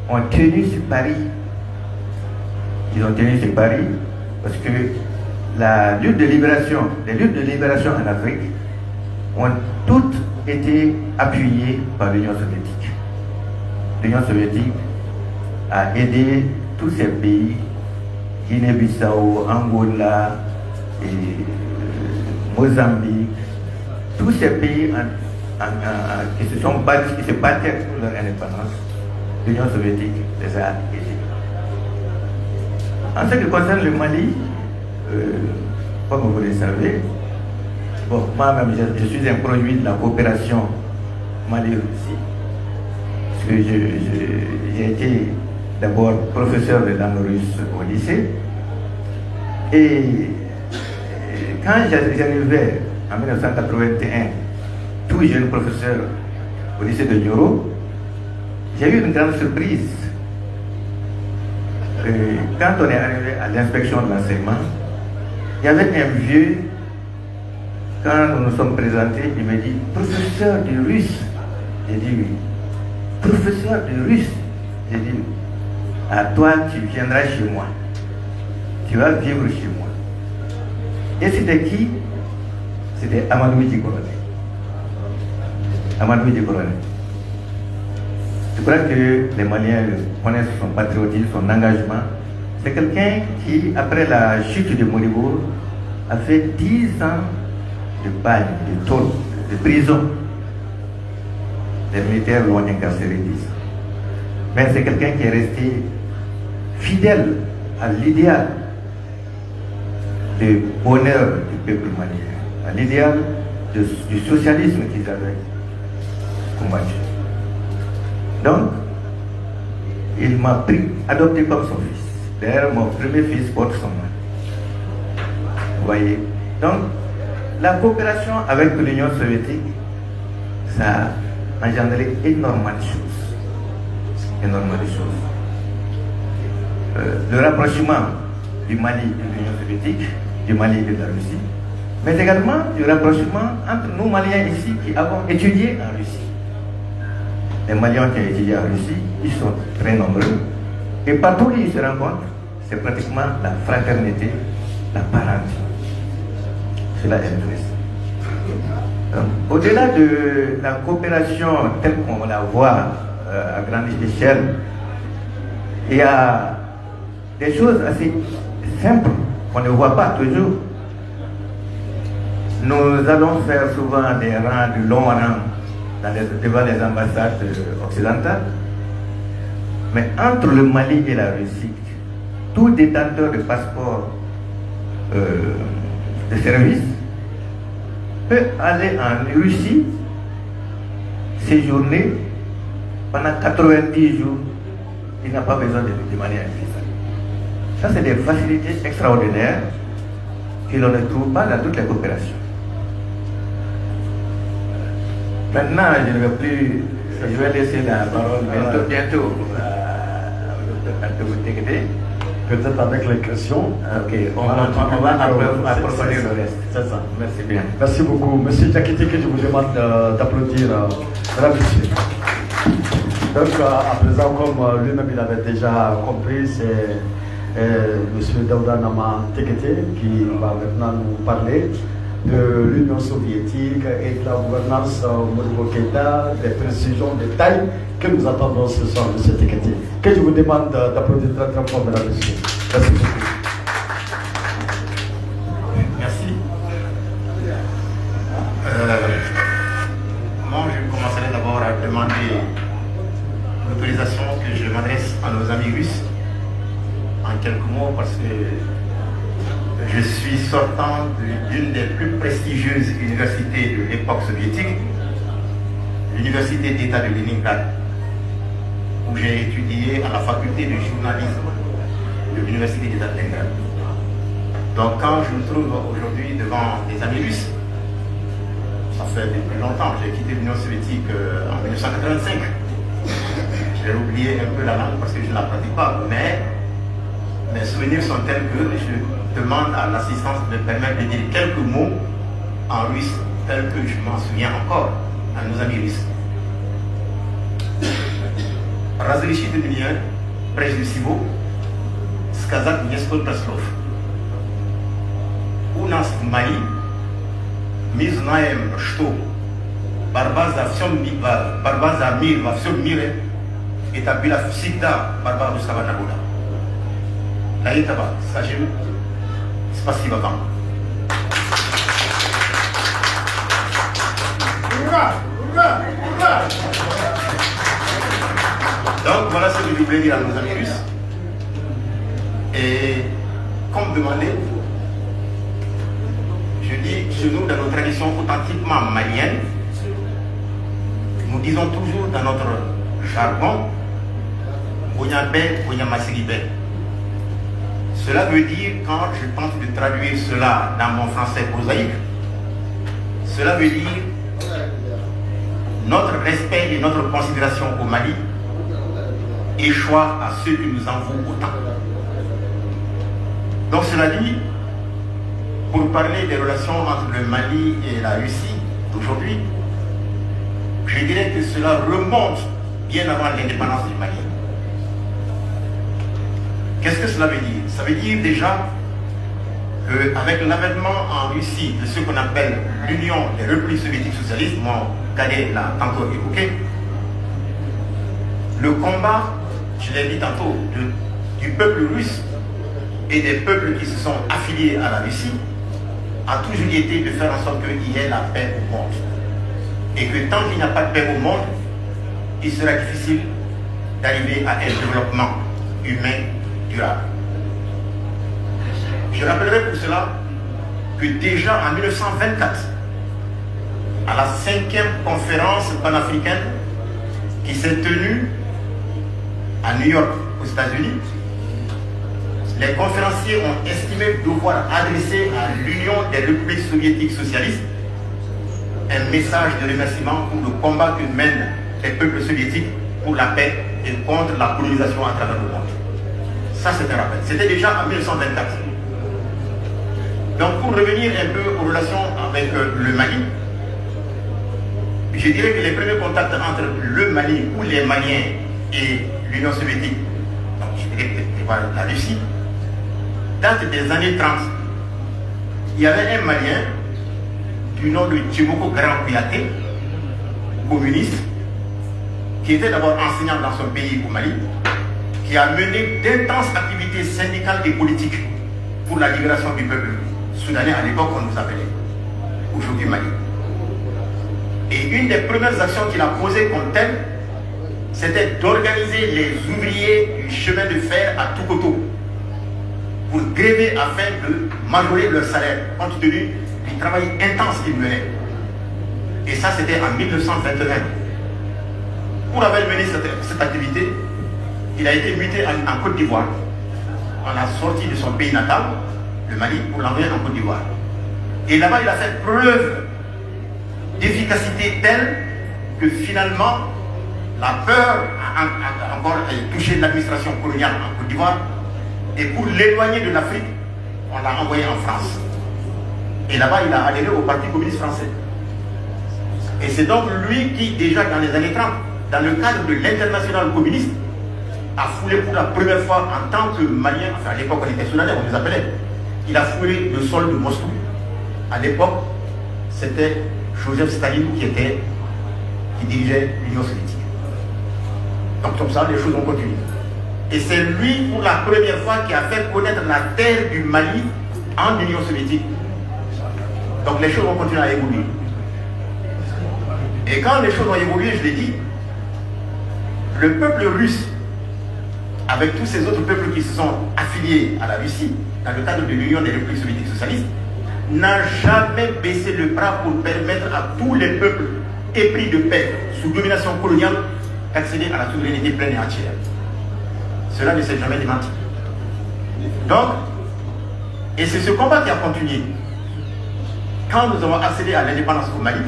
ont tenu ce pari. Ils ont tenu ce pari parce que les luttes de libération en Afrique ont toutes été appuyées par l'Union soviétique. L'Union soviétique a aidé tous ces pays, Guinée-Bissau, Angola, et Mozambique, tous ces pays qui se battaient pour leur indépendance. L'Union soviétique les a aidés. En ce qui concerne le Mali, comme vous le savez, bon, moi-même je suis un produit de la coopération Mali-Russie. Parce que j'ai été d'abord professeur de langue russe au lycée. Et quand j'arrivais en 1981, tout jeune professeur au lycée de Nioro, j'ai eu une grande surprise. Quand on est arrivé à l'inspection de l'enseignement, il y avait un vieux, quand nous nous sommes présentés, il m'a dit « Professeur de russe ». J'ai dit oui. « Professeur de russe ». J'ai dit oui. « À toi, tu viendras chez moi. Tu vas vivre chez moi ». Et c'était qui? C'était Amadou Djikolone. Amadou Djikolone. Je crois que les Maliens connaissent son patriotisme, son engagement. C'est quelqu'un qui, après la chute de Modibo, a fait 10 ans de bagne, de tôle, de prison. Les militaires l'ont incarcéré 10 ans. Mais c'est quelqu'un qui est resté fidèle à l'idéal du bonheur du peuple malien, à l'idéal du socialisme qu'ils avaient combattu. Donc, il m'a adopté comme son fils. D'ailleurs, mon premier fils porte son nom. Vous voyez. Donc, la coopération avec l'Union soviétique, ça a engendré énormément de choses. Énormément de choses. Le rapprochement du Mali et de l'Union soviétique, du Mali et de la Russie, mais également du rapprochement entre nous Maliens ici qui avons étudié en Russie. Les Maliens qui ont étudié en Russie, ils sont très nombreux. Et partout où ils se rencontrent, c'est pratiquement la fraternité, la parenté. Cela est intéressant. Au-delà de la coopération telle qu'on la voit à grande échelle, il y a des choses assez simples qu'on ne voit pas toujours. Nous allons faire souvent des rangs, de longs rangs devant les ambassades occidentales. Mais entre le Mali et la Russie, tout détenteur de passeport de service peut aller en Russie, séjourner pendant 90 jours. Il n'a pas besoin de demander un visa. Ça, c'est des facilités extraordinaires que l'on ne trouve pas dans toutes les coopérations. Maintenant, je ne vais plus. Je vais laisser la parole bientôt à Dr. Tekete. Peut-être avec les questions. Ok, on va approfondir le reste. C'est ça. Merci bien. Merci beaucoup. Monsieur Diakité, que je vous demande d'applaudir. Merci. Donc, à présent, comme lui-même il avait déjà compris, c'est Monsieur Daouda Nama Tekete qui va maintenant nous parler de l'Union soviétique et de la gouvernance Modibo Keïta, des précisions, des détails que nous attendons ce soir, M. Tekete. Que je vous demande d'applaudir très très fort, mesdames et messieurs. Merci beaucoup. Merci. Moi, je commencerai d'abord à demander l'autorisation que je m'adresse à nos amis russes en quelques mots parce que je suis sortant d'une des plus prestigieuses universités de l'époque soviétique, l'université d'État de Leningrad, où j'ai étudié à la faculté de journalisme de l'université d'État de Leningrad. Donc quand je me trouve aujourd'hui devant des amis russes, ça fait depuis longtemps, j'ai quitté l'Union soviétique en 1985. J'ai oublié un peu la langue parce que je ne la pratique pas, mais mes souvenirs sont tels que je demande à l'assistance de me permettre de dire quelques mots en russe, tel que je m'en souviens encore à nos amis russes. Разрешите мне прежде всего сказать несколько слов. У нас в Мали мы знаем, что борьба за мир во всем мире это была всегда борьба русского народа. Для этого скажем спасибо вам. Ура! Ура! Ура! Donc voilà ce que je voulais dire à nos amis russes. Et comme demandé, je dis, chez nous, dans nos traditions authentiquement maliennes, nous disons toujours dans notre jargon, Bougnabe, Bougnamasiribe. Cela veut dire, quand je tente de traduire cela dans mon français prosaïque, cela veut dire notre respect et notre considération au Mali échoit à ceux qui nous en vouent autant. Donc cela dit, pour parler des relations entre le Mali et la Russie d'aujourd'hui, je dirais que cela remonte bien avant l'indépendance du Mali. Qu'est-ce que cela veut dire? Ça veut dire déjà qu'avec l'avènement en Russie de ce qu'on appelle l'Union des Républiques soviétiques socialistes, mon cadet l'a tantôt évoqué, le combat, je l'ai dit tantôt, du peuple russe et des peuples qui se sont affiliés à la Russie a toujours été de faire en sorte qu'il y ait la paix au monde. Et que tant qu'il n'y a pas de paix au monde, il sera difficile d'arriver à un développement humain durable. Je rappellerai pour cela que déjà en 1924, à la 5e conférence panafricaine qui s'est tenue à New York, aux États-Unis, les conférenciers ont estimé devoir adresser à l'Union des Républiques soviétiques socialistes un message de remerciement pour le combat que mènent les peuples soviétiques pour la paix et contre la colonisation à travers le monde. Ça, c'est un rappel. C'était déjà en 1924. Donc, pour revenir un peu aux relations avec le Mali, je dirais que les premiers contacts entre le Mali ou les Maliens et l'Union soviétique, donc je dirais que la Russie, date des années 30. Il y avait un Malien du nom de Djimoko Grand Kouyaté, communiste, qui était d'abord enseignant dans son pays au Mali, qui a mené d'intenses activités syndicales et politiques pour la libération du peuple soudanais. À l'époque, on nous appelait, aujourd'hui Mali. Et une des premières actions qu'il a posées comme telle, c'était d'organiser les ouvriers du chemin de fer à Toukoto pour gréver afin de majorer leur salaire compte tenu du travail intense qu'ils menaient. Et ça, c'était en 1921. Pour avoir mené cette activité, il a été muté en Côte d'Ivoire. On l'a sorti de son pays natal, le Mali, pour l'envoyer en Côte d'Ivoire. Et là-bas, il a fait preuve d'efficacité telle que finalement, la peur a encore touché l'administration coloniale en Côte d'Ivoire. Et pour l'éloigner de l'Afrique, on l'a envoyé en France. Et là-bas, il a adhéré au Parti communiste français. Et c'est donc lui qui, déjà dans les années 30, dans le cadre de l'international communiste, a foulé pour la première fois en tant que Malien, enfin à l'époque on était soudanais, on les appelait, il a foulé le sol de Moscou. À l'époque, c'était Joseph Staline qui dirigeait l'Union soviétique. Donc comme ça, les choses ont continué. Et c'est lui, pour la première fois, qui a fait connaître la terre du Mali en Union soviétique. Donc les choses ont continué à évoluer. Et quand les choses ont évolué, je l'ai dit, le peuple russe, avec tous ces autres peuples qui se sont affiliés à la Russie, dans le cadre de l'Union des Républiques soviétiques socialistes, n'a jamais baissé le bras pour permettre à tous les peuples épris de paix sous domination coloniale d'accéder à la souveraineté pleine et entière. Cela ne s'est jamais démenti. Donc, et c'est ce combat qui a continué. Quand nous avons accédé à l'indépendance au Mali,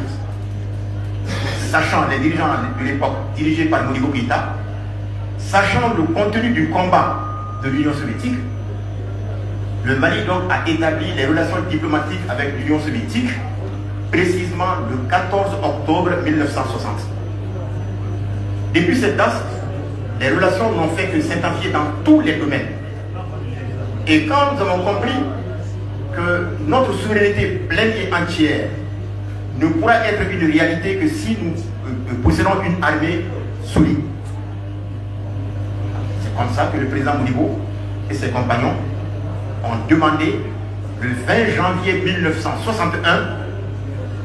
sachant les dirigeants de l'époque dirigés par Modibo Keïta, sachant le contenu du combat de l'Union soviétique, le Mali donc a établi les relations diplomatiques avec l'Union soviétique précisément le 14 octobre 1960. Depuis cette date, les relations n'ont fait que s'intensifier dans tous les domaines. Et quand nous avons compris que notre souveraineté pleine et entière ne pourra être une réalité que si nous possédons une armée solide. C'est comme ça que le président Modibo et ses compagnons ont demandé le 20 janvier 1961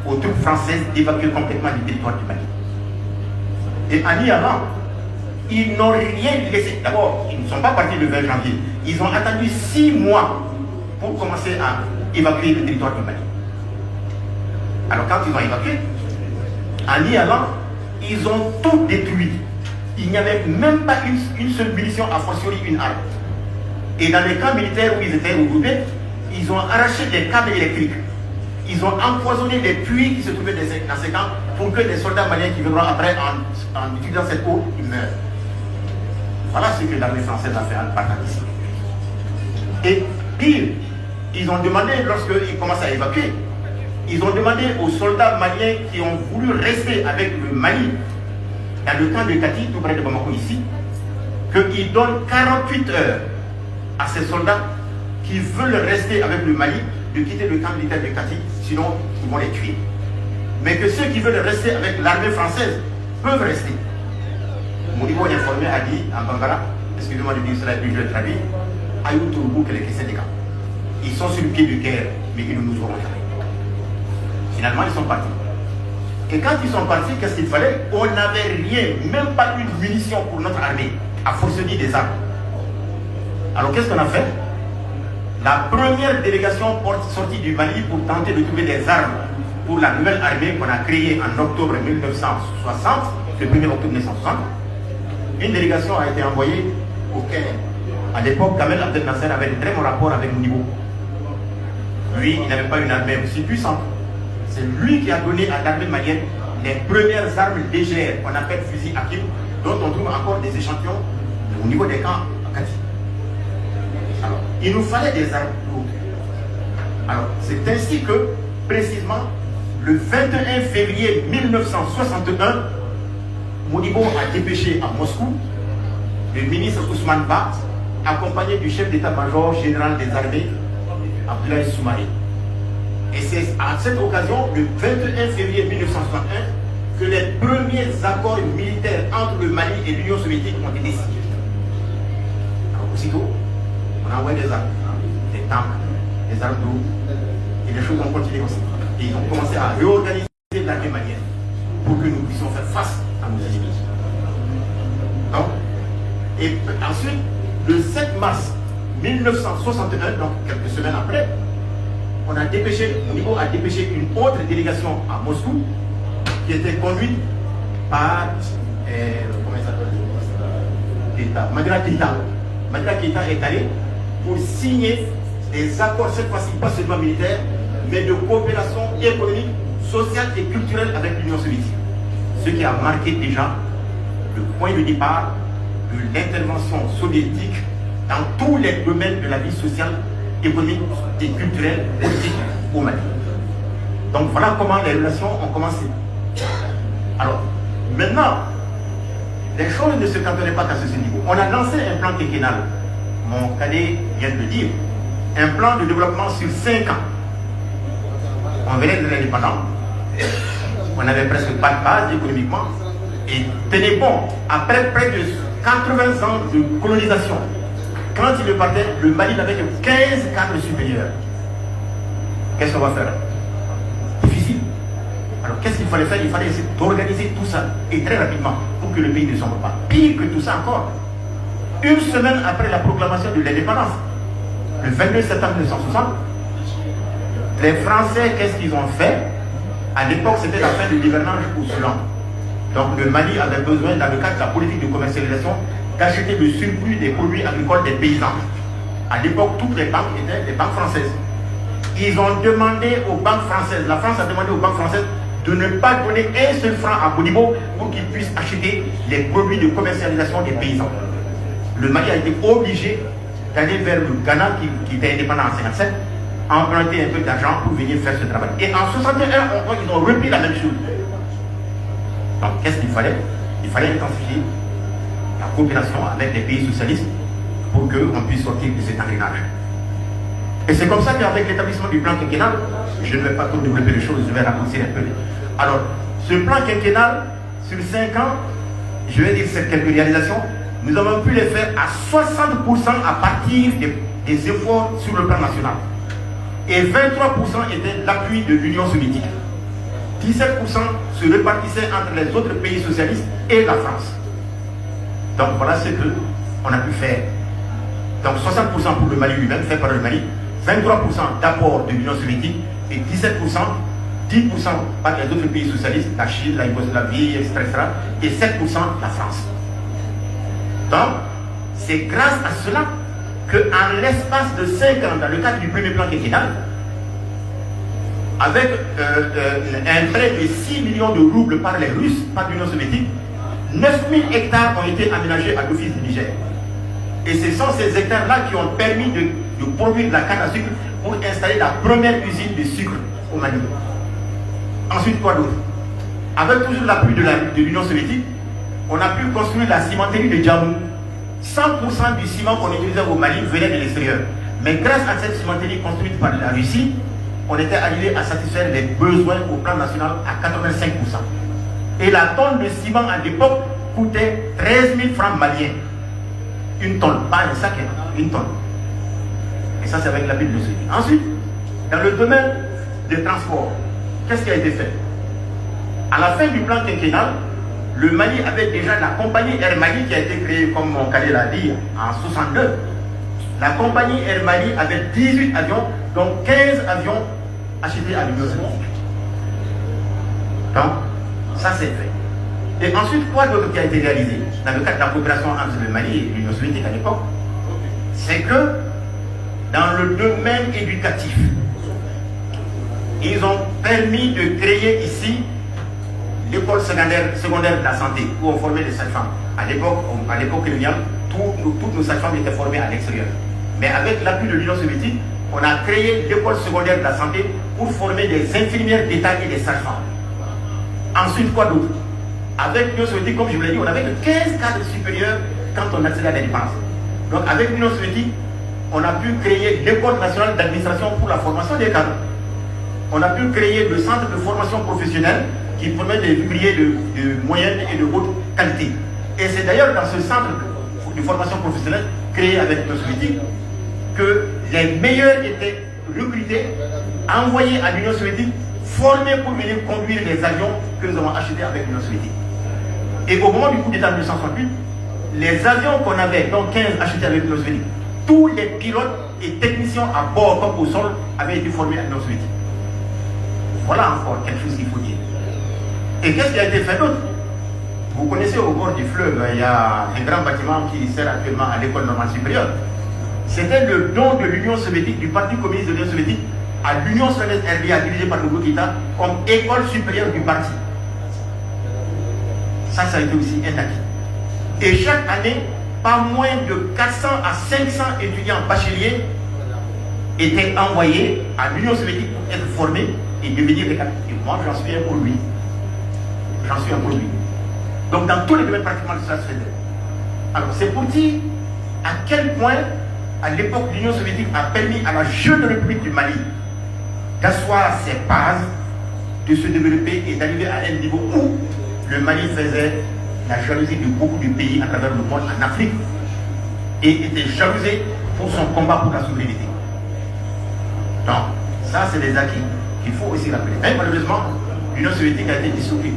aux troupes françaises d'évacuer complètement le territoire du Mali. Et année avant, ils n'ont rien laissé. D'abord, ils ne sont pas partis le 20 janvier. Ils ont attendu 6 mois pour commencer à évacuer le territoire du Mali. Alors quand ils ont évacué, année avant, ils ont tout détruit. Il n'y avait même pas une seule munition, à fortiori une arme. Et dans les camps militaires où ils étaient regroupés, ils ont arraché des câbles électriques. Ils ont empoisonné les puits qui se trouvaient dans ces camps pour que les soldats maliens qui viendront après en utilisant cette eau, ils meurent. Voilà ce que l'armée française a fait en partant d'ici. Et pire, ils ont demandé, lorsqu'ils commencent à évacuer, ils ont demandé aux soldats maliens qui ont voulu rester avec le Mali, dans le camp de Kati, tout près de Bamako ici, qu'ils donnent 48 heures à ces soldats qui veulent rester avec le Mali, de quitter le camp militaire de Kati, sinon ils vont les tuer. Mais que ceux qui veulent rester avec l'armée française peuvent rester. Modibo informé a dit en Bambara, excusez-moi de dire cela, puis je le traduis, Ayou Tourou que les Kessédeka. Ils sont sur le pied de guerre, mais ils ne nous auront jamais. Finalement, ils sont partis. Et quand ils sont partis, qu'est-ce qu'il fallait? On n'avait rien, même pas une munition pour notre armée, à force de des armes. Alors qu'est-ce qu'on a fait? La première délégation sortie du Mali pour tenter de trouver des armes pour la nouvelle armée qu'on a créée en octobre 1960, le 1er octobre 1960, une délégation a été envoyée au Kenya. À l'époque, Kamel Abdel Nasser avait de très bons rapports avec Modibo. Lui, il n'avait pas une armée aussi puissante. C'est lui qui a donné à l'armée malienne les premières armes légères qu'on appelle fusils Hakim, dont on trouve encore des échantillons au niveau des camps à Kati. Alors, il nous fallait des armes lourdes. Alors, c'est ainsi que, précisément, le 21 février 1961, Modibo a dépêché à Moscou le ministre Ousmane Ba, accompagné du chef d'état-major général des armées, Abdoulaye Soumaré. Et c'est à cette occasion, le 21 février 1961, que les premiers accords militaires entre le Mali et l'Union soviétique ont été signés. Alors, aussitôt, on a envoyé des armes, des tanks, des armes d'eau, et les choses ont continué aussi. Et ils ont commencé à réorganiser l'armée malienne pour que nous puissions faire face à nos ennemis. Donc, et ensuite, le 7 mars 1961, donc quelques semaines après, Modibo a dépêché une autre délégation à Moscou qui était conduite par Madira Keïta. Madira Keïta est allé pour signer des accords, cette fois-ci pas seulement militaires, mais de coopération économique, sociale et culturelle avec l'Union soviétique. Ce qui a marqué déjà le point de départ de l'intervention soviétique dans tous les domaines de la vie sociale, économique et culturelle, politique au Mali. Donc voilà comment les relations ont commencé. Alors, maintenant, les choses ne se cantonnaient pas qu'à ce niveau. On a lancé un plan quinquennal, mon cadet vient de le dire, un plan de développement sur 5 ans. On venait de l'indépendance, on n'avait presque pas de base économiquement, et tenez bon, après près de 80 ans de colonisation, quand il partait, le Mali n'avait que 15 cadres supérieurs. Qu'est-ce qu'on va faire? Difficile. Alors qu'est-ce qu'il fallait faire? Il fallait essayer d'organiser tout ça, et très rapidement, pour que le pays ne sombre pas. Pire que tout ça encore, une semaine après la proclamation de l'indépendance, le 22 septembre 1960, les Français, qu'est-ce qu'ils ont fait? À l'époque, c'était la fin du hivernage au Soudan. Donc le Mali avait besoin, dans le cadre de la politique de commercialisation, d'acheter le surplus des produits agricoles des paysans. À l'époque, toutes les banques étaient des banques françaises. Ils ont demandé aux banques françaises, la France a demandé aux banques françaises de ne pas donner un seul franc à Modibo pour qu'ils puissent acheter les produits de commercialisation des paysans. Le Mali a été obligé d'aller vers le Ghana qui était indépendant en 1957 emprunté un peu d'argent pour venir faire ce travail. Et en 61, ils ont repris la même chose. Donc, qu'est-ce qu'il fallait? Il fallait intensifier la coopération avec les pays socialistes pour qu'on puisse sortir de cet engrenage. Et c'est comme ça qu'avec l'établissement du plan quinquennal, je ne vais pas trop développer les choses, je vais raccourcir un peu. Alors, ce plan quinquennal, sur 5 ans, je vais dire c'est quelques réalisations, nous avons pu les faire à 60% à partir des efforts sur le plan national. Et 23% étaient l'appui de l'Union soviétique. 17% se répartissaient entre les autres pays socialistes et la France. Donc voilà ce qu'on a pu faire. Donc 60% pour le Mali lui-même, fait par le Mali, 23% d'apport de l'Union soviétique et 17%, 10% par les autres pays socialistes, la Chine, la Yougoslavie, etc. et 7% la France. Donc, c'est grâce à cela qu'en l'espace de 5 ans, dans le cadre du premier plan quinquennal, avec un prêt de 6 millions de roubles par les Russes, par l'Union soviétique, 9000 hectares ont été aménagés à l'office du Niger. Et ce sont ces hectares-là qui ont permis de produire de la canne à sucre pour installer la première usine de sucre au Mali. Ensuite, quoi d'autre? Avec toujours l'appui de l'Union soviétique, on a pu construire la cimenterie de Djamou. 100% du ciment qu'on utilisait au Mali venait de l'extérieur. Mais grâce à cette cimenterie construite par la Russie, on était arrivé à satisfaire les besoins au plan national à 85%. Et la tonne de ciment à l'époque coûtait 13 000 francs maliens. Une tonne, pas un sac, une tonne. Et ça, c'est avec l'appui de l'Union soviétique. Ensuite, dans le domaine des transports, qu'est-ce qui a été fait? À la fin du plan quinquennal, le Mali avait déjà la compagnie Air Mali qui a été créée, comme mon cadet l'a dit, en 62. La compagnie Air Mali avait 18 avions, dont 15 avions achetés à l'Union soviétique. Donc, ça c'est fait. Et ensuite, quoi d'autre qui a été réalisé dans le cadre de la coopération entre le Mali et l'Union soviétique à l'époque? C'est que dans le domaine éducatif, ils ont permis de créer ici l'école secondaire de la santé, où on formait des sages-femmes. À l'époque coloniale, toutes nos sages-femmes étaient formées à l'extérieur. Mais avec l'appui de l'Union soviétique, on a créé l'école secondaire de la santé pour former des infirmières d'État et des sages-femmes. Ensuite, quoi d'autre? Avec l'Union soviétique, comme je vous l'ai dit, on avait que 15 cadres supérieurs quand on accédait à l'indépendance. Donc avec l'Union soviétique, on a pu créer l'école nationale d'administration pour la formation des cadres. On a pu créer le centre de formation professionnelle qui permet des ouvriers de moyenne et de haute qualité. Et c'est d'ailleurs dans ce centre de formation professionnelle créé avec l'Union soviétique que les meilleurs étaient recrutés, envoyés à l'Union soviétique, formés pour venir conduire les avions que nous avons achetés avec l'Union soviétique. Et au moment du coup d'État 1968, les avions qu'on avait, donc 15 achetés avec l'Union soviétique, tous les pilotes et techniciens à bord comme au sol avaient été formés à l'Union soviétique. Voilà encore quelque chose qu'il faut dire. Et qu'est-ce qui a été fait d'autre? Vous connaissez au bord du fleuve, il y a un grand bâtiment qui sert actuellement à l'école normale supérieure. C'était le don de l'Union soviétique, du Parti communiste de l'Union soviétique, à l'Union soviétique RDA dirigée par le groupe Kita comme école supérieure du parti. Ça a été aussi un acquis. Et chaque année, pas moins de 400 à 500 étudiants bacheliers étaient envoyés à l'Union soviétique pour être formés et devenir des cadres. Et moi, j'en suis un pour lui. J'en suis un pour lui. Donc, dans tous les domaines, pratiquement, ça se faisait. Alors, c'est pour dire à quel point, à l'époque, l'Union soviétique a permis à la jeune République du Mali d'asseoir ses bases, de se développer et d'arriver à un niveau où le Mali faisait la jalousie de beaucoup de pays à travers le monde en Afrique et était jalousé pour son combat pour la souveraineté. Donc, ça, c'est des acquis qu'il faut aussi rappeler. Mais malheureusement, l'Union soviétique a été disloquée.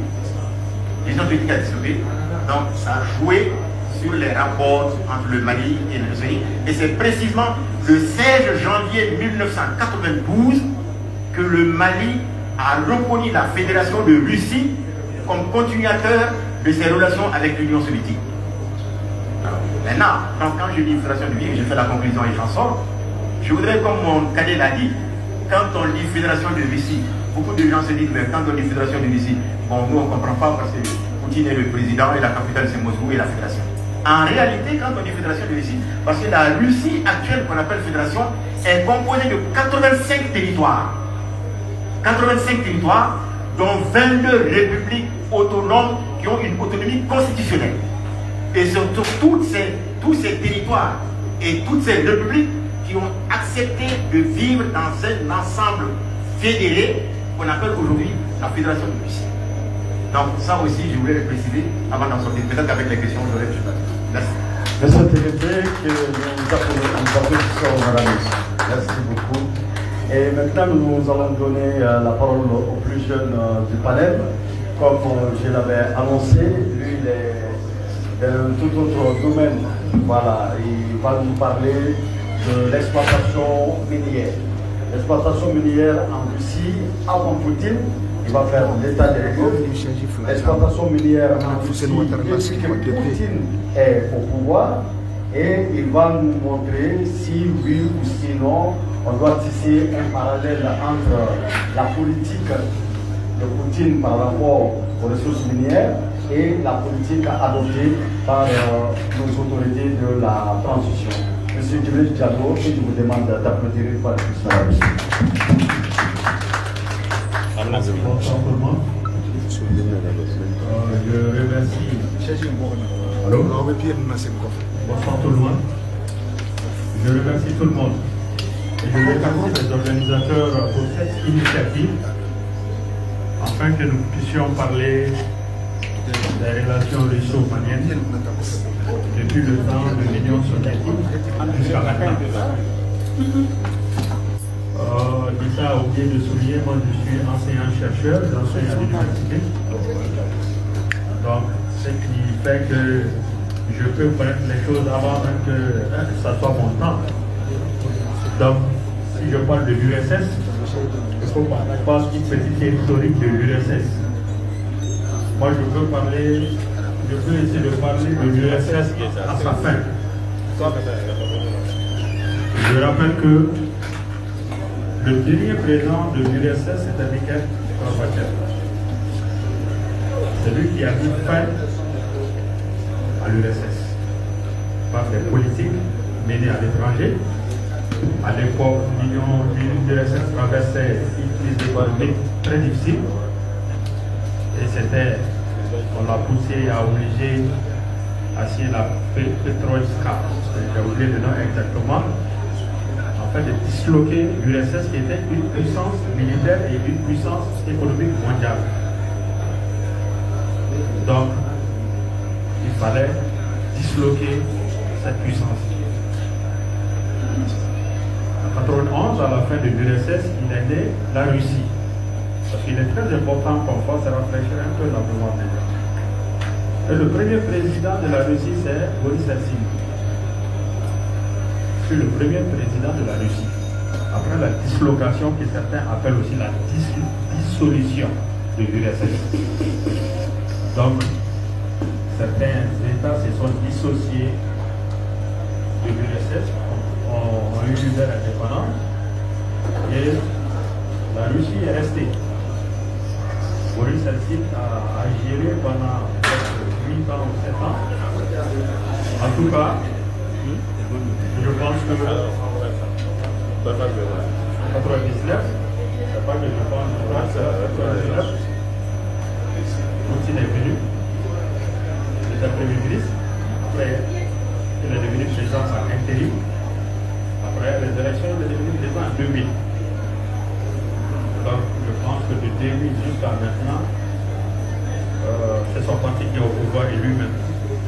L'Union soviétique a disloqué, donc ça a joué sur les rapports entre le Mali et l'Union soviétique. Et c'est précisément le 16 janvier 1992 que le Mali a reconnu la Fédération de Russie comme continuateur de ses relations avec l'Union soviétique. Alors, maintenant, quand je dis Fédération de Russie, je fais la conclusion et j'en sors, je voudrais, comme mon cadet l'a dit, quand on dit Fédération de Russie, beaucoup de gens se disent, mais quand on dit Fédération de Russie, bon, nous on ne comprend pas parce que Poutine est le président et la capitale c'est Moscou et la Fédération. En réalité, quand on dit fédération de Russie, parce que la Russie actuelle qu'on appelle fédération est composée de 85 territoires. 85 territoires, dont 22 républiques autonomes qui ont une autonomie constitutionnelle. Et surtout tous ces territoires et toutes ces républiques qui ont accepté de vivre dans un ensemble fédéré qu'on appelle aujourd'hui la Fédération de Russie. Donc ça aussi, je voulais le préciser avant d'en sortir. Peut-être qu'avec les questions, j'aurai plus tard. Merci. Merci que nous applaudissons Madame. Merci beaucoup. Et maintenant, nous allons donner la parole au plus jeune du panel. Comme je l'avais annoncé, lui, il est dans tout autre domaine. Voilà, il va nous parler de l'exploitation minière. L'exploitation minière en Russie, avant Poutine, il va faire l'état des lieux. L'exploitation minière en Russie, depuis que Poutine est au pouvoir, et il va nous montrer si oui ou sinon on doit tisser un parallèle entre la politique de Poutine par rapport aux ressources minières et la politique adoptée par nos autorités de la transition. Monsieur Djibril Diallo, je vous demande d'applaudir une fois de plus la Russie. Bonsoir tout le monde. Je remercie. Allô? Bonsoir tout le monde. Je remercie tout le monde. Et je remercie les organisateurs pour cette initiative afin que nous puissions parler des relations russo-maliennes depuis le temps de l'Union soviétique jusqu'à maintenant. Lisa a oublié de souligner, moi je suis enseignant-chercheur, j'enseigne à l'université. Donc, ce qui fait que je peux connaître les choses avant même que ça soit mon temps. Donc, si je parle de l'URSS, il faut faire une petite historique de l'URSS. Moi, je peux essayer de parler de l'URSS à sa fin. Je rappelle que le dernier président de l'URSS, c'était Mikhail Gorbatchev. C'est lui qui a mis fin à l'URSS par des politiques menées à l'étranger. À l'époque, l'URSS traversait une crise économique très difficile. Et on l'a poussé à obliger à signer la Petroïska. J'ai oublié le nom exactement. En fait, de disloquer l'URSS qui était une puissance militaire et une puissance économique mondiale. Donc, il fallait disloquer cette puissance. En 1991, à la fin de l'URSS, il est né la Russie. Parce qu'il est très important qu'on fasse réfléchir un peu la mémoire des gens. Et le premier président de la Russie, c'est Boris Yeltsin. C'est le premier président de la Russie. Après la dislocation, que certains appellent aussi la dissolution de l'URSS. Donc, certains États se sont dissociés de l'URSS, ont eu leur indépendance, et la Russie est restée. Boris Yeltsin a géré pendant 8 ans ou 7 ans. En tout cas, je pense que en 99, c'est pas que je pense que 99, Poutine est venu, il était premier ministre, après il est devenu président par intérim, après les élections il est devenu président en 2000. Donc je pense que de 2000 jusqu'à maintenant, c'est son parti qui est au pouvoir et lui-même.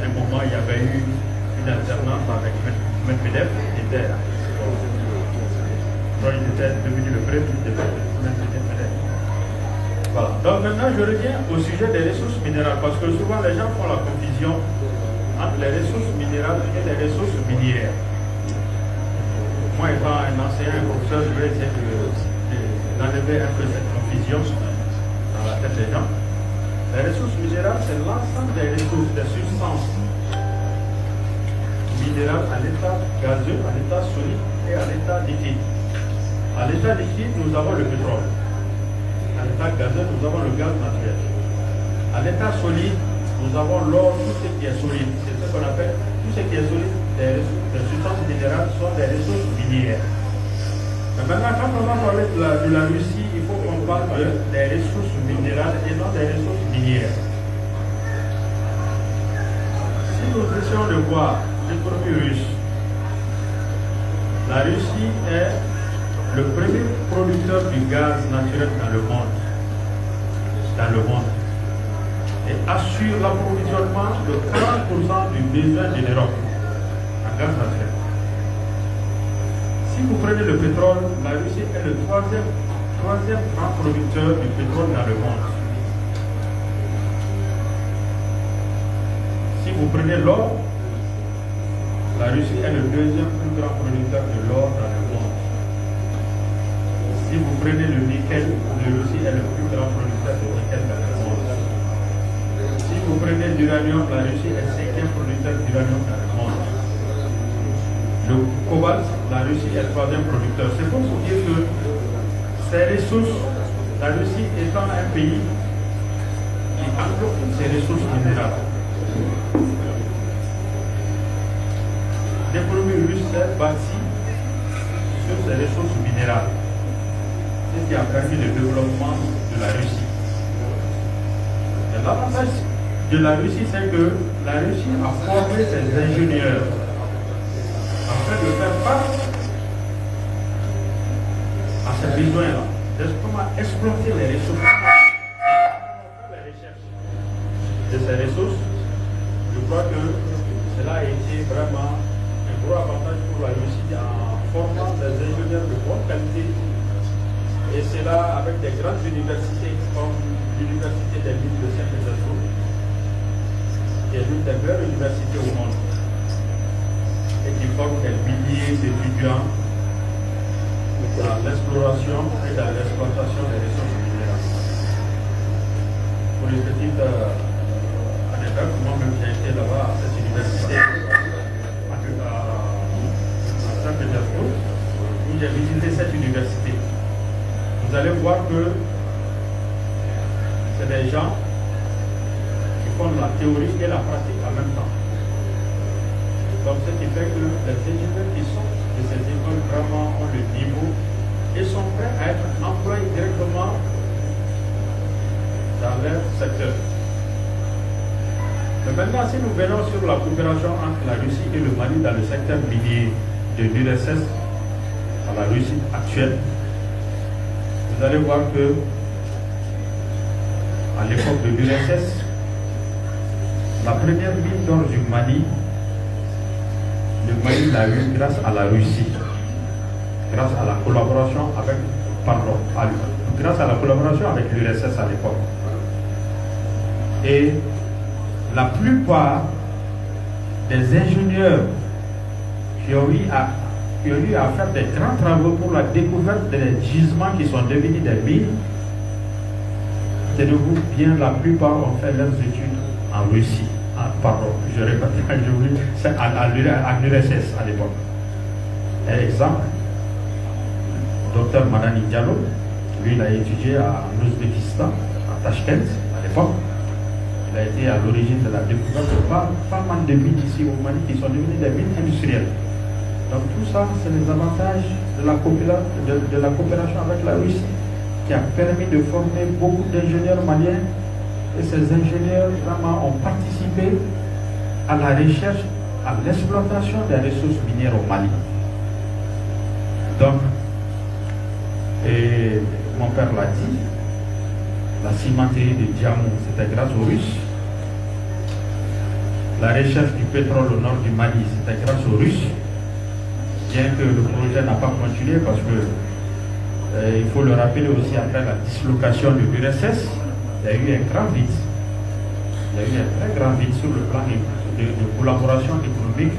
À un moment, il y avait eu une alternance avec Medvedev, qui était, il était devenu le premier ministre de Medvedev. Voilà. Donc maintenant, je reviens au sujet des ressources minérales, parce que souvent les gens font la confusion entre les ressources minérales et les ressources minières. Moi, étant un enseignant, un professeur, je vais essayer d'enlever un peu cette confusion dans la tête des gens. Les ressources minérales, c'est l'ensemble des ressources, des substances minérales à l'état gazeux, à l'état solide et à l'état liquide. À l'état liquide, nous avons le pétrole. À l'état gazeux, nous avons le gaz naturel. À l'état solide, nous avons l'or, tout ce qui est solide. C'est ce qu'on appelle tout ce qui est solide, des substances minérales sont des ressources minières. Mais maintenant, quand on va parler de la Russie, il faut qu'on parle des ressources minérales et non des ressources minières. Si nous essayons de voir l'économie russe, la Russie est le premier producteur du gaz naturel dans le monde. Et assure l'approvisionnement de 40% du besoin de l'Europe en gaz naturel. Si vous prenez le pétrole, la Russie est le troisième grand producteur du pétrole dans le monde. Si vous prenez l'or, la Russie est le deuxième plus grand producteur de l'or dans le monde. Si vous prenez le nickel, la Russie est le plus grand producteur de nickel dans le monde. Si vous prenez l'uranium, la Russie est le cinquième producteur d'uranium dans le monde. Le cobalt, la Russie est le troisième producteur. C'est pour vous dire que ces ressources, la Russie étant un pays qui englobe ces ressources minérales. L'économie russe est bâtie sur ces ressources minérales. C'est ce qui a permis le développement de la Russie. Et l'avantage de la Russie, c'est que la Russie a formé ses ingénieurs afin de faire face à ces besoins-là. C'est comment exploiter les ressources. Les recherches de ces ressources, je crois que cela a été vraiment un gros avantage pour la Russie en formant des ingénieurs de bonne qualité. Et c'est là avec des grandes universités comme l'Université des mines de Saint-Pétersbourg, qui est l'une des meilleures universités au monde, et qui forme des milliers d'étudiants dans l'exploration et dans l'exploitation des ressources minérales. Pour les petites anecdotes, moi-même j'ai été là-bas à cette université à Saint-Pétersbourg, où j'ai visité cette université. Vous allez voir que c'est des gens qui font la théorie et la pratique en même temps. Donc ce qui fait que les ingénieurs qui sont de ces écoles vraiment ont le niveau et sont prêts à être employés directement dans leur secteur. Mais maintenant, si nous venons sur la coopération entre la Russie et le Mali dans le secteur minier de l'URSS à la Russie actuelle, vous allez voir que à l'époque de l'URSS, la première mine d'or du Mali, le Mali l'a eu grâce à la Russie, grâce à la collaboration avec, grâce à la collaboration avec l'URSS à l'époque. Et la plupart des ingénieurs qui ont eu à faire des grands travaux pour la découverte des gisements qui sont devenus des mines, tenez-vous bien, la plupart ont fait leurs études en Russie. Je répète, c'est à l'URSS à l'époque. Un exemple, Dr Madani Diallo, lui il a étudié en Ouzbékistan, à Tashkent à l'époque. Il a été à l'origine de la découverte de pas mal de mines ici au Mali qui sont devenues des mines industrielles. Donc tout ça, c'est les avantages de la coopération avec la Russie qui a permis de former beaucoup d'ingénieurs maliens. Et ces ingénieurs vraiment ont participé à la recherche, à l'exploitation des ressources minières au Mali. Donc, et mon père l'a dit, la cimenterie de Diamou, c'était grâce aux Russes. La recherche du pétrole au nord du Mali, c'était grâce aux Russes. Bien que le projet n'a pas continué parce que il faut le rappeler aussi, après la dislocation de l'URSS, il y a eu un grand vide. Il y a eu un très grand vide sur le plan de collaboration économique.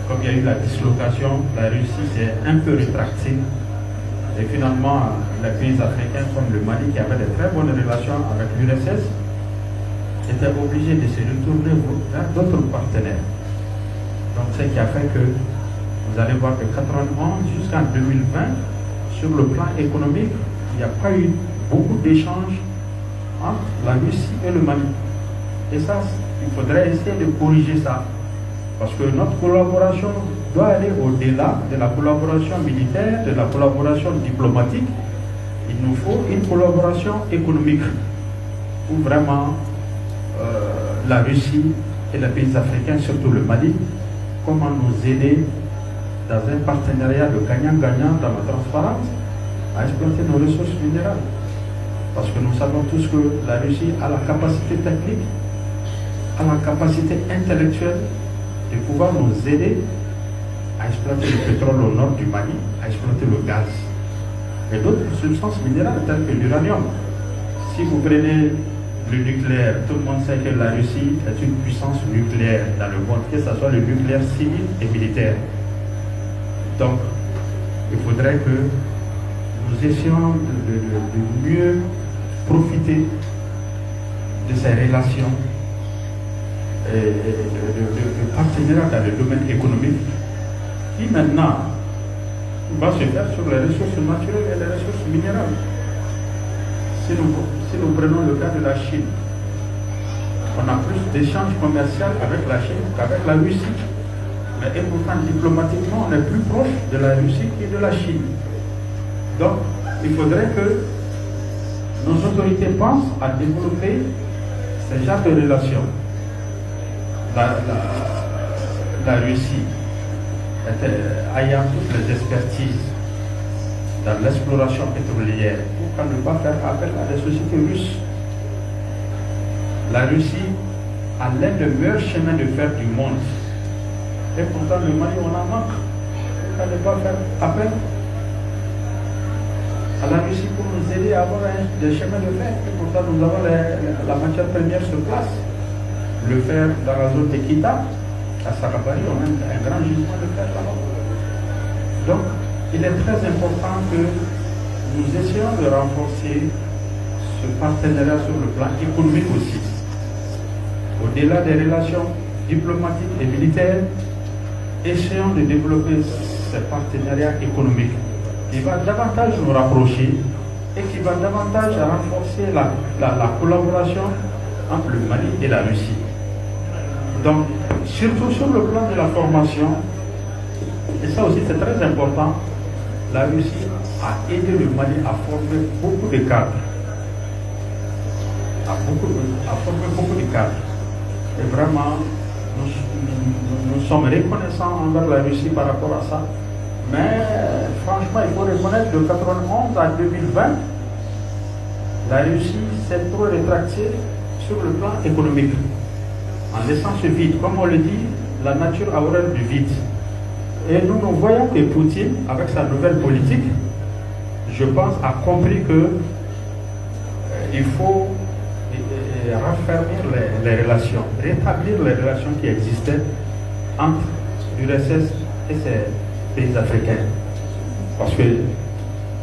Comme il y a eu la dislocation, la Russie s'est un peu rétractée. Et finalement, les pays africains comme le Mali, qui avaient de très bonnes relations avec l'URSS, étaient obligés de se retourner vers d'autres partenaires. Donc, ce qui a fait que vous allez voir que 91 jusqu'en 2020, sur le plan économique, il n'y a pas eu beaucoup d'échanges entre la Russie et le Mali. Et ça, il faudrait essayer de corriger ça. Parce que notre collaboration doit aller au-delà de la collaboration militaire, de la collaboration diplomatique. Il nous faut une collaboration économique où vraiment la Russie et les pays africains, surtout le Mali, comment nous aider dans un partenariat de gagnant-gagnant dans la transparence à exploiter nos ressources minérales. Parce que nous savons tous que la Russie a la capacité technique, a la capacité intellectuelle de pouvoir nous aider à exploiter le pétrole au nord du Mali, à exploiter le gaz et d'autres substances minérales telles que l'uranium. Si vous prenez le nucléaire, tout le monde sait que la Russie est une puissance nucléaire dans le monde, que ce soit le nucléaire civil et militaire. Donc, il faudrait que nous essayons de mieux profiter de ces relations et de partenariat dans le domaine économique qui maintenant va se faire sur les ressources naturelles et les ressources minérales. Si nous prenons le cas de la Chine, on a plus d'échanges commerciaux avec la Chine qu'avec la Russie. Mais et pourtant, diplomatiquement, on est plus proche de la Russie que de la Chine. Donc, il faudrait que nos autorités pensent à développer ce genre de relations. La Russie, ayant toutes les expertises dans l'exploration pétrolière, pourquoi ne pas faire appel à des sociétés russes? La Russie a l'un des meilleurs chemins de fer du monde. Et pourtant, le Mali, on en manque. Pourquoi ne pas faire appel à la Russie pour nous aider à avoir des chemins de fer? Et pourtant, nous avons la matière première sur place. Le fer dans la zone de Kita, à Sarabari, on a un grand gisement de fer là-bas. Donc, il est très important que nous essayons de renforcer ce partenariat sur le plan économique aussi. Au-delà des relations diplomatiques et militaires, essayons de développer ces partenariats économiques qui va davantage nous rapprocher et qui va davantage renforcer la collaboration entre le Mali et la Russie. Donc, surtout sur le plan de la formation, et ça aussi c'est très important, la Russie a aidé le Mali à former beaucoup de cadres. À former beaucoup de cadres. Et vraiment, nous sommes reconnaissants envers la Russie par rapport à ça. Mais franchement, il faut reconnaître de 1991 à 2020, la Russie s'est trop rétractée sur le plan économique. En laissant ce vide, comme on le dit, la nature a horreur du vide. Et nous voyons que Poutine, avec sa nouvelle politique, je pense, a compris que il faut raffermir les relations, rétablir les relations qui existaient entre l'URSS et ses pays africains. Parce que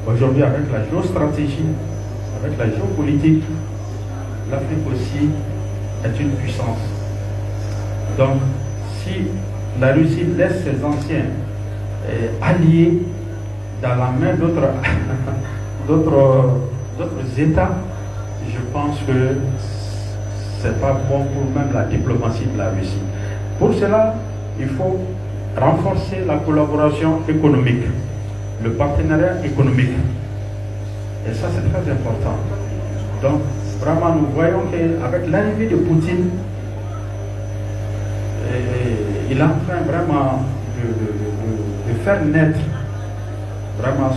aujourd'hui, avec la géostratégie, avec la géopolitique, l'Afrique aussi est une puissance. Donc, si la Russie laisse ses anciens alliés dans la main d'autres États, je pense que ce n'est pas bon pour même la diplomatie de la Russie. Pour cela, il faut renforcer la collaboration économique, le partenariat économique. Et ça, c'est très important. Donc, vraiment, nous voyons qu'avec l'arrivée de Poutine, il est en train vraiment de faire naître vraiment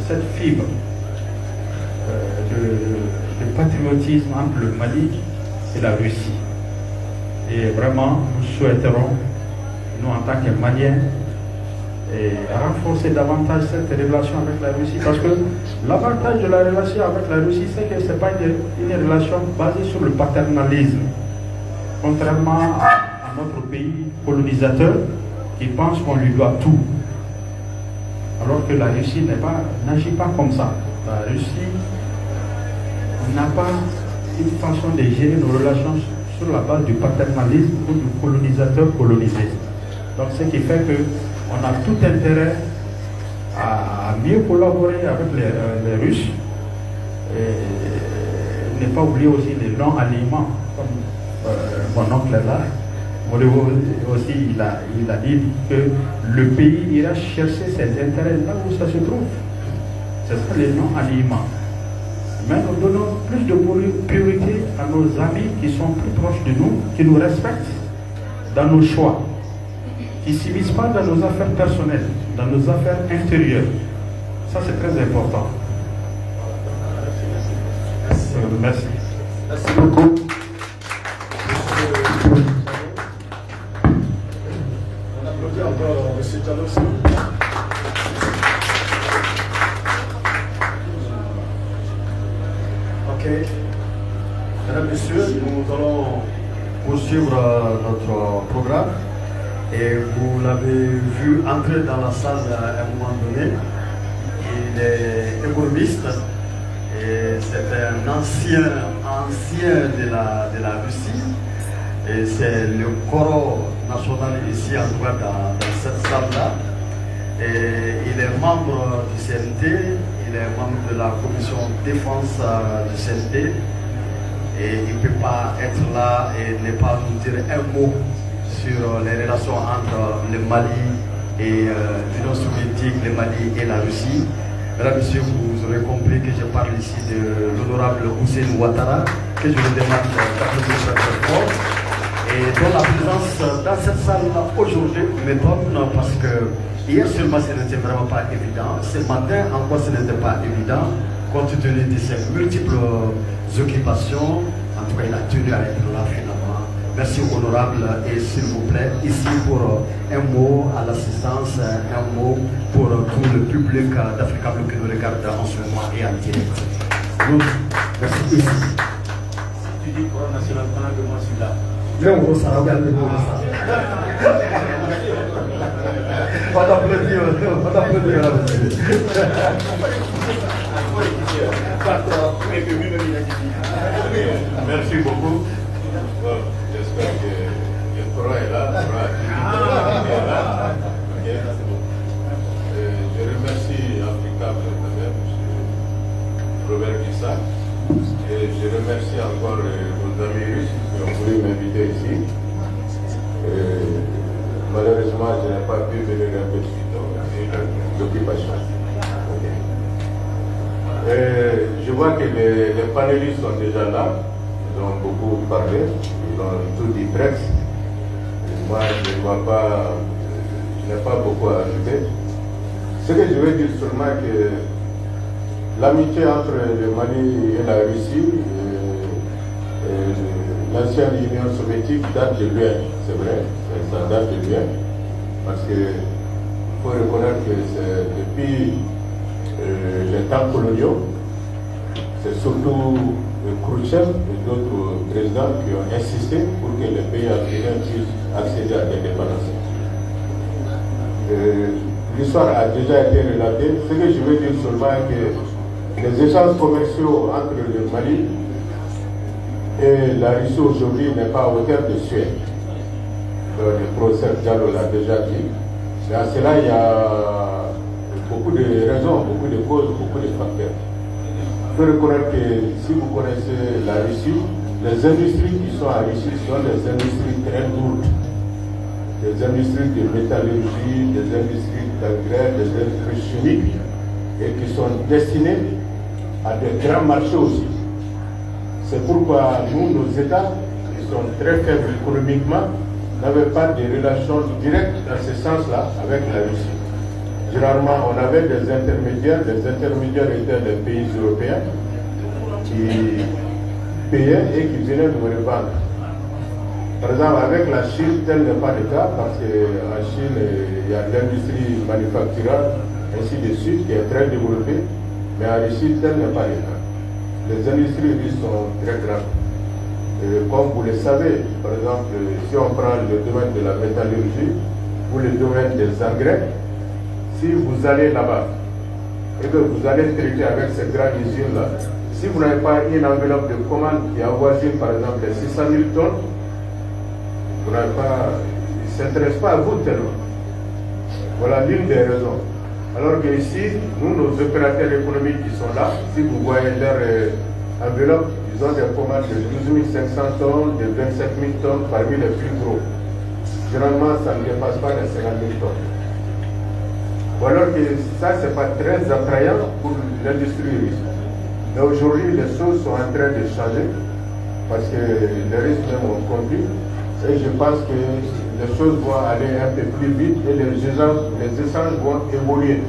cette fibre de patriotisme entre le Mali et la Russie. Et vraiment, nous souhaiterons, nous en tant que Maliens, renforcer davantage cette relation avec la Russie. Parce que l'avantage de la relation avec la Russie, c'est que ce n'est pas une relation basée sur le paternalisme. Contrairement à notre pays colonisateur qui pense qu'on lui doit tout. Alors que la Russie n'agit pas comme ça. La Russie n'a pas une façon de gérer nos relations sur la base du paternalisme ou du colonisateur colonisé. Donc ce qui fait qu'on a tout intérêt à mieux collaborer avec les Russes et ne pas oublier aussi les non-alignements. Comme mon oncle là, Modibo aussi, il a dit que le pays ira chercher ses intérêts là où ça se trouve. C'est ça les non-alignements. Mais nous donnons plus de priorité à nos amis qui sont plus proches de nous, qui nous respectent dans nos choix, qui ne s'immiscent pas dans nos affaires personnelles, dans nos affaires intérieures. Ça, c'est très important. Merci. Merci beaucoup. On applaudit encore M. Tchalos. Ok. Mesdames, Messieurs, nous allons poursuivre notre programme. Et vous l'avez vu entrer dans la salle à un moment donné. Il est économiste. Et c'est un ancien de la Russie. Et c'est le corps national ici, en tout cas dans cette salle-là. Et il est membre du CNT, il est membre de la commission défense du CNT. Et il ne peut pas être là et ne pas nous dire un mot sur les relations entre le Mali et l'Union soviétique, le Mali et la Russie. Mesdames, Messieurs, vous aurez compris que je parle ici de l'honorable Hussein Ouattara, que je vous demande d'applaudir très fort. Et dont la présence dans cette salle aujourd'hui m'étonne parce que hier seulement ce n'était vraiment pas évident. Ce matin encore ce n'était pas évident, compte tenu de ses multiples occupations. En tout cas, il a tenu à être là finalement. Merci honorable et s'il vous plaît, ici pour un mot à l'assistance, un mot pour tout le public d'Africa Bleu qui nous regarde en ce moment et en direct. Merci ici. Si tu dis Coran national, pendant que moi je suis là. On d'applaudir là. Merci beaucoup. J'espère que le Coran est là. Je remercie Africa M. Robert Guissa. Et je remercie encore vos amis russes qui ont voulu m'inviter ici. Malheureusement, je n'ai pas pu venir un peu plus tôt, l'occupation. Je vois que les panélistes sont déjà là. Ils ont beaucoup parlé, ils ont tout dit presque. Moi, je n'ai pas beaucoup à ajouter. Ce que je veux dire seulement que l'amitié entre le Mali et la Russie, l'ancienne Union soviétique date de loin, c'est vrai, ça date de loin, parce qu'il faut reconnaître que c'est depuis les temps coloniaux, c'est surtout Khrouchtchev et d'autres présidents qui ont insisté pour que les pays africains puissent accéder à l'indépendance. L'histoire a déjà été relatée. Ce que je veux dire seulement est que les échanges commerciaux entre le Mali et la Russie aujourd'hui n'est pas à hauteur de Suède. Le professeur Diallo l'a déjà dit. Mais à cela, il y a beaucoup de raisons, beaucoup de causes, beaucoup de facteurs. Il faut reconnaître que si vous connaissez la Russie, les industries qui sont en Russie sont des industries très lourdes. Des industries de métallurgie, des industries d'engrais, des industries chimiques, et qui sont destinées à de grands marchés aussi. C'est pourquoi nous, nos États, qui sont très faibles économiquement, n'avaient pas de relations directes dans ce sens-là avec la Russie. Généralement, on avait des intermédiaires. Les intermédiaires étaient les pays européens qui payaient et qui venaient nous revendre. Par exemple, avec la Chine, tel n'est pas le cas parce qu'en Chine, il y a l'industrie manufacturière, ainsi de suite, qui est très développée. Mais en Russie, tel n'est pas le cas. Les industries russes sont très grandes. Et comme vous le savez, par exemple, si on prend le domaine de la métallurgie ou le domaine des engrais, si vous allez là-bas et que vous allez traiter avec ces grandes usines-là, si vous n'avez pas une enveloppe de commande qui avoisine par exemple les 600 000 tonnes, vous n'avez pas, ils ne s'intéressent pas à vous tellement. Voilà l'une des raisons. Alors que ici, nous, nos opérateurs économiques qui sont là, si vous voyez leur enveloppes, ils ont des commandes de 12 500 tonnes, de 27 000 tonnes parmi les plus gros. Généralement, ça ne dépasse pas les 50 000 tonnes. Ou alors que ça, ce n'est pas très attrayant pour l'industrie russe. Mais aujourd'hui, les choses sont en train de changer parce que les Russes même ont compris. Et je pense que les choses vont aller un peu plus vite et les échanges vont évoluer.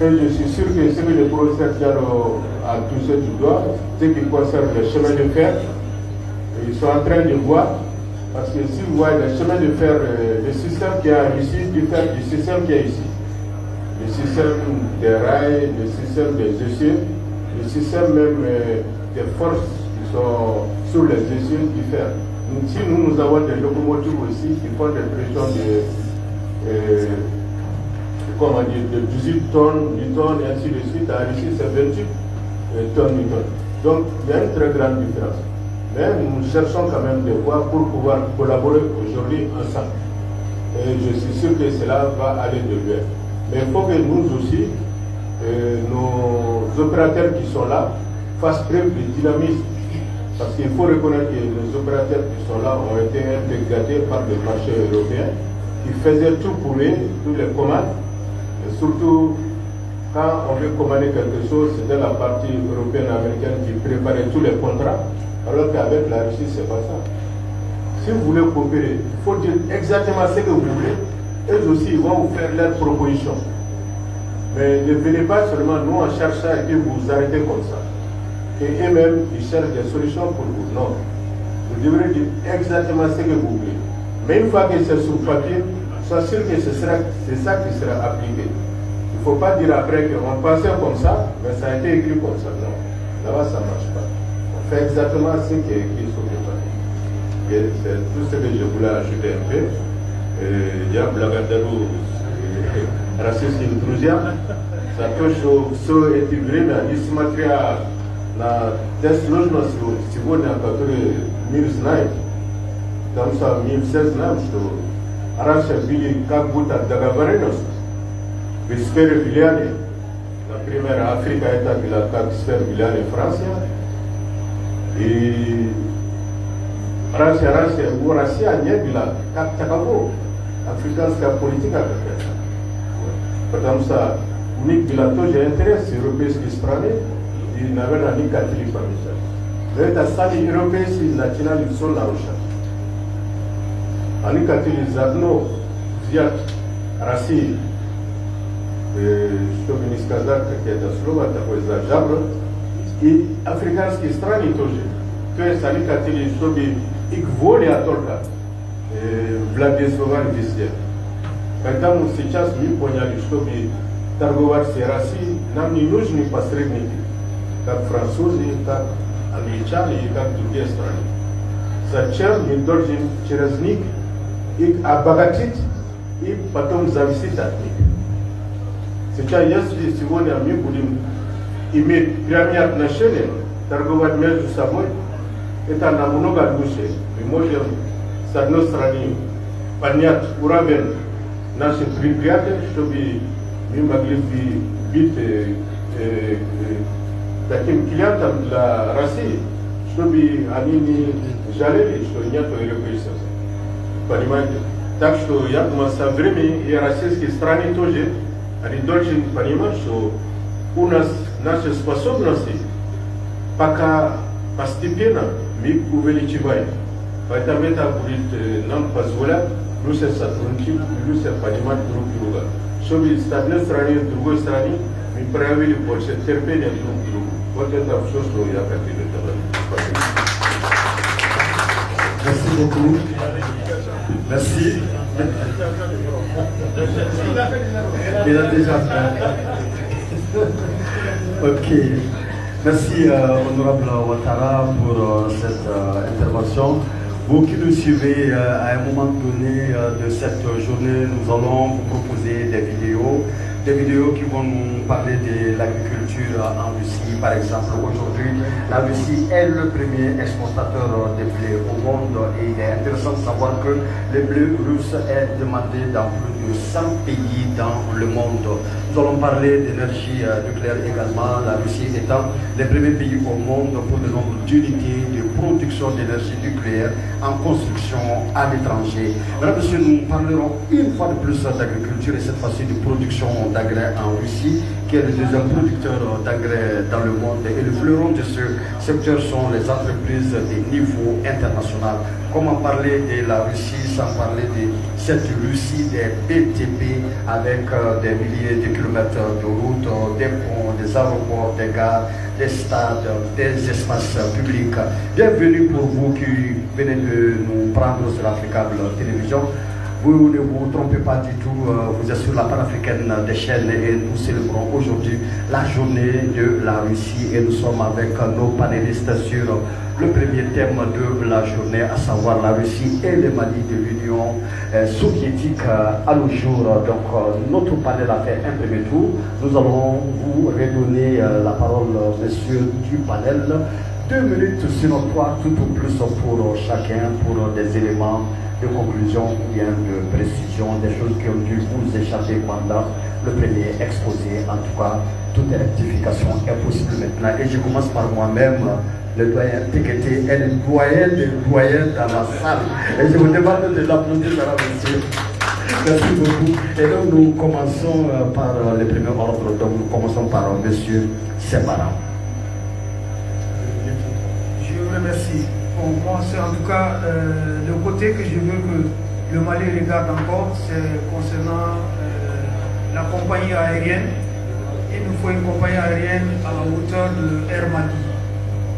Et je suis sûr que ce que le professeur Diallo a touché du doigt, ce qui concerne les chemins de fer, ils sont en train de voir, parce que si vous voyez les chemins de fer, le système qui est ici diffère du système qui est ici. Le système des rails, le système des essieux, le système même des forces qui sont sur les essieux diffèrent. Si nous avons des locomotives aussi qui font des pressions de 18 tonnes, 10 tonnes et ainsi de suite, ici c'est 28 tonnes, 8 tonnes. Donc il y a une très grande différence. Mais nous cherchons quand même des voies pour pouvoir collaborer aujourd'hui ensemble. Et je suis sûr que cela va aller de loin. Mais il faut que nous aussi, nos opérateurs qui sont là, fassent preuve de dynamisme. Parce qu'il faut reconnaître que les opérateurs qui sont là ont été intégrés par le marché européen, qui faisaient tout pour eux, toutes les commandes. Et surtout, quand on veut commander quelque chose, c'était la partie européenne américaine qui préparait tous les contrats, alors qu'avec la Russie, ce n'est pas ça. Si vous voulez coopérer, il faut dire exactement ce que vous voulez. Eux aussi, ils vont vous faire leurs propositions. Mais ne venez pas seulement nous en cherchant et puis vous arrêtez comme ça. Et eux-mêmes, ils cherchent des solutions pour vous. Non. Vous devrez dire exactement ce que vous voulez. Mais une fois que c'est sur papier, sois sûr que c'est ça qui sera appliqué. Il ne faut pas dire après qu'on pensait comme ça, mais ça a été écrit comme ça. Non. Là-bas, ça ne marche pas. On fait exactement ce qui est écrit sur le papier. Et c'est tout ce que je voulais ajouter un peu. Il y a Blagadaro, raciste intrusion. Ça touche au so et mais à dismatria na desložno сегодня, который мир знает, там мы все знаем, что раньше были как будто договоренности в сфере влияния. Например, Африка это была как сфера влияния Франция. И раньше у России не было как такового африканская политика какая-то. Потому что у них было тоже интерес европейские страны. И, наверное, они хотели помешать. Но это сами европейцы начинали все нарушать. Они хотели заодно взять Россию, чтобы не сказать какие-то слова, такое за жабры, и африканские страны тоже. То есть они хотели, чтобы их воля только владельствовали везде. Поэтому сейчас мы поняли, чтобы торговать с Россией, нам не нужны посредники. Как французы, как англичане и как другие страны. Зачем мы должны через них их обогатить и потом зависеть от них? Сейчас, если сегодня мы будем иметь прямые отношения, торговать между собой, это намного лучше. Мы можем с одной стороны поднять уровень наших предприятий, чтобы мы могли быть таким клиентом для России, чтобы они не жалели, что нет репрессий. Понимаете? Так что я думаю, со временем и российские страны тоже, они должны понимать, что у нас наши способности пока постепенно мы увеличиваем. Поэтому это будет нам позволять лучше сотрудничать, лучше понимать друг друга. Чтобы с одной стороны, с другой стороны, мы проявили больше терпения друг к другу. Вот это все, что я хотел добавить. Merci beaucoup. Merci. Il a déjà fait. Ok. Merci, honorable Ouattara, pour cette intervention. Vous qui nous suivez à un moment donné de cette journée, nous allons vous proposer des vidéos qui vont nous parler de l'agriculture en Russie. Par exemple, aujourd'hui, la Russie est le premier exportateur de blé au monde et il est intéressant de savoir que le blé russe est demandé dans plus de 100 pays dans le monde. Nous allons parler d'énergie nucléaire également, la Russie étant le premier pays au monde pour le nombre d'unités de production d'énergie nucléaire en construction à l'étranger. Mesdames et messieurs, nous parlerons une fois de plus d'agriculture et cette fois-ci de production d'engrais en Russie, qui est le deuxième producteur d'engrais dans le monde. Et le fleuron de ce secteur sont les entreprises de niveau international. Comment parler de la Russie sans parler de cette Russie des BTP avec des milliers de kilomètres de route, des ponts, des aéroports, des gares, des stades, des espaces publics. Bienvenue pour vous qui venez de nous prendre sur l'Africable Télévision. Vous ne vous trompez pas du tout, vous êtes sur la panafricaine des chaînes et nous célébrons aujourd'hui la journée de la Russie et nous sommes avec nos panélistes sur le premier thème de la journée, à savoir la Russie et le Mali de l'Union soviétique à nos jours. Donc notre panel a fait un premier tour. Nous allons vous redonner la parole, messieurs du panel. 2 minutes sinon 3 tout au plus pour chacun, pour des éléments de conclusion ou bien de précision, des choses qui ont dû vous échapper pendant le premier exposé. En tout cas, toute rectification est possible maintenant. Et je commence par moi-même, le doyen Tekete est le doyen des doyens dans la salle. Et je vous demande de l'applaudir, mesdames et messieurs. Merci beaucoup. Et donc nous commençons par le premier ordre. Donc nous commençons par monsieur Sebara. Je vous remercie. Bon, moi, c'est en tout cas le côté que je veux que le Mali regarde encore, c'est concernant la compagnie aérienne. Il nous faut une compagnie aérienne à la hauteur de Air Mali.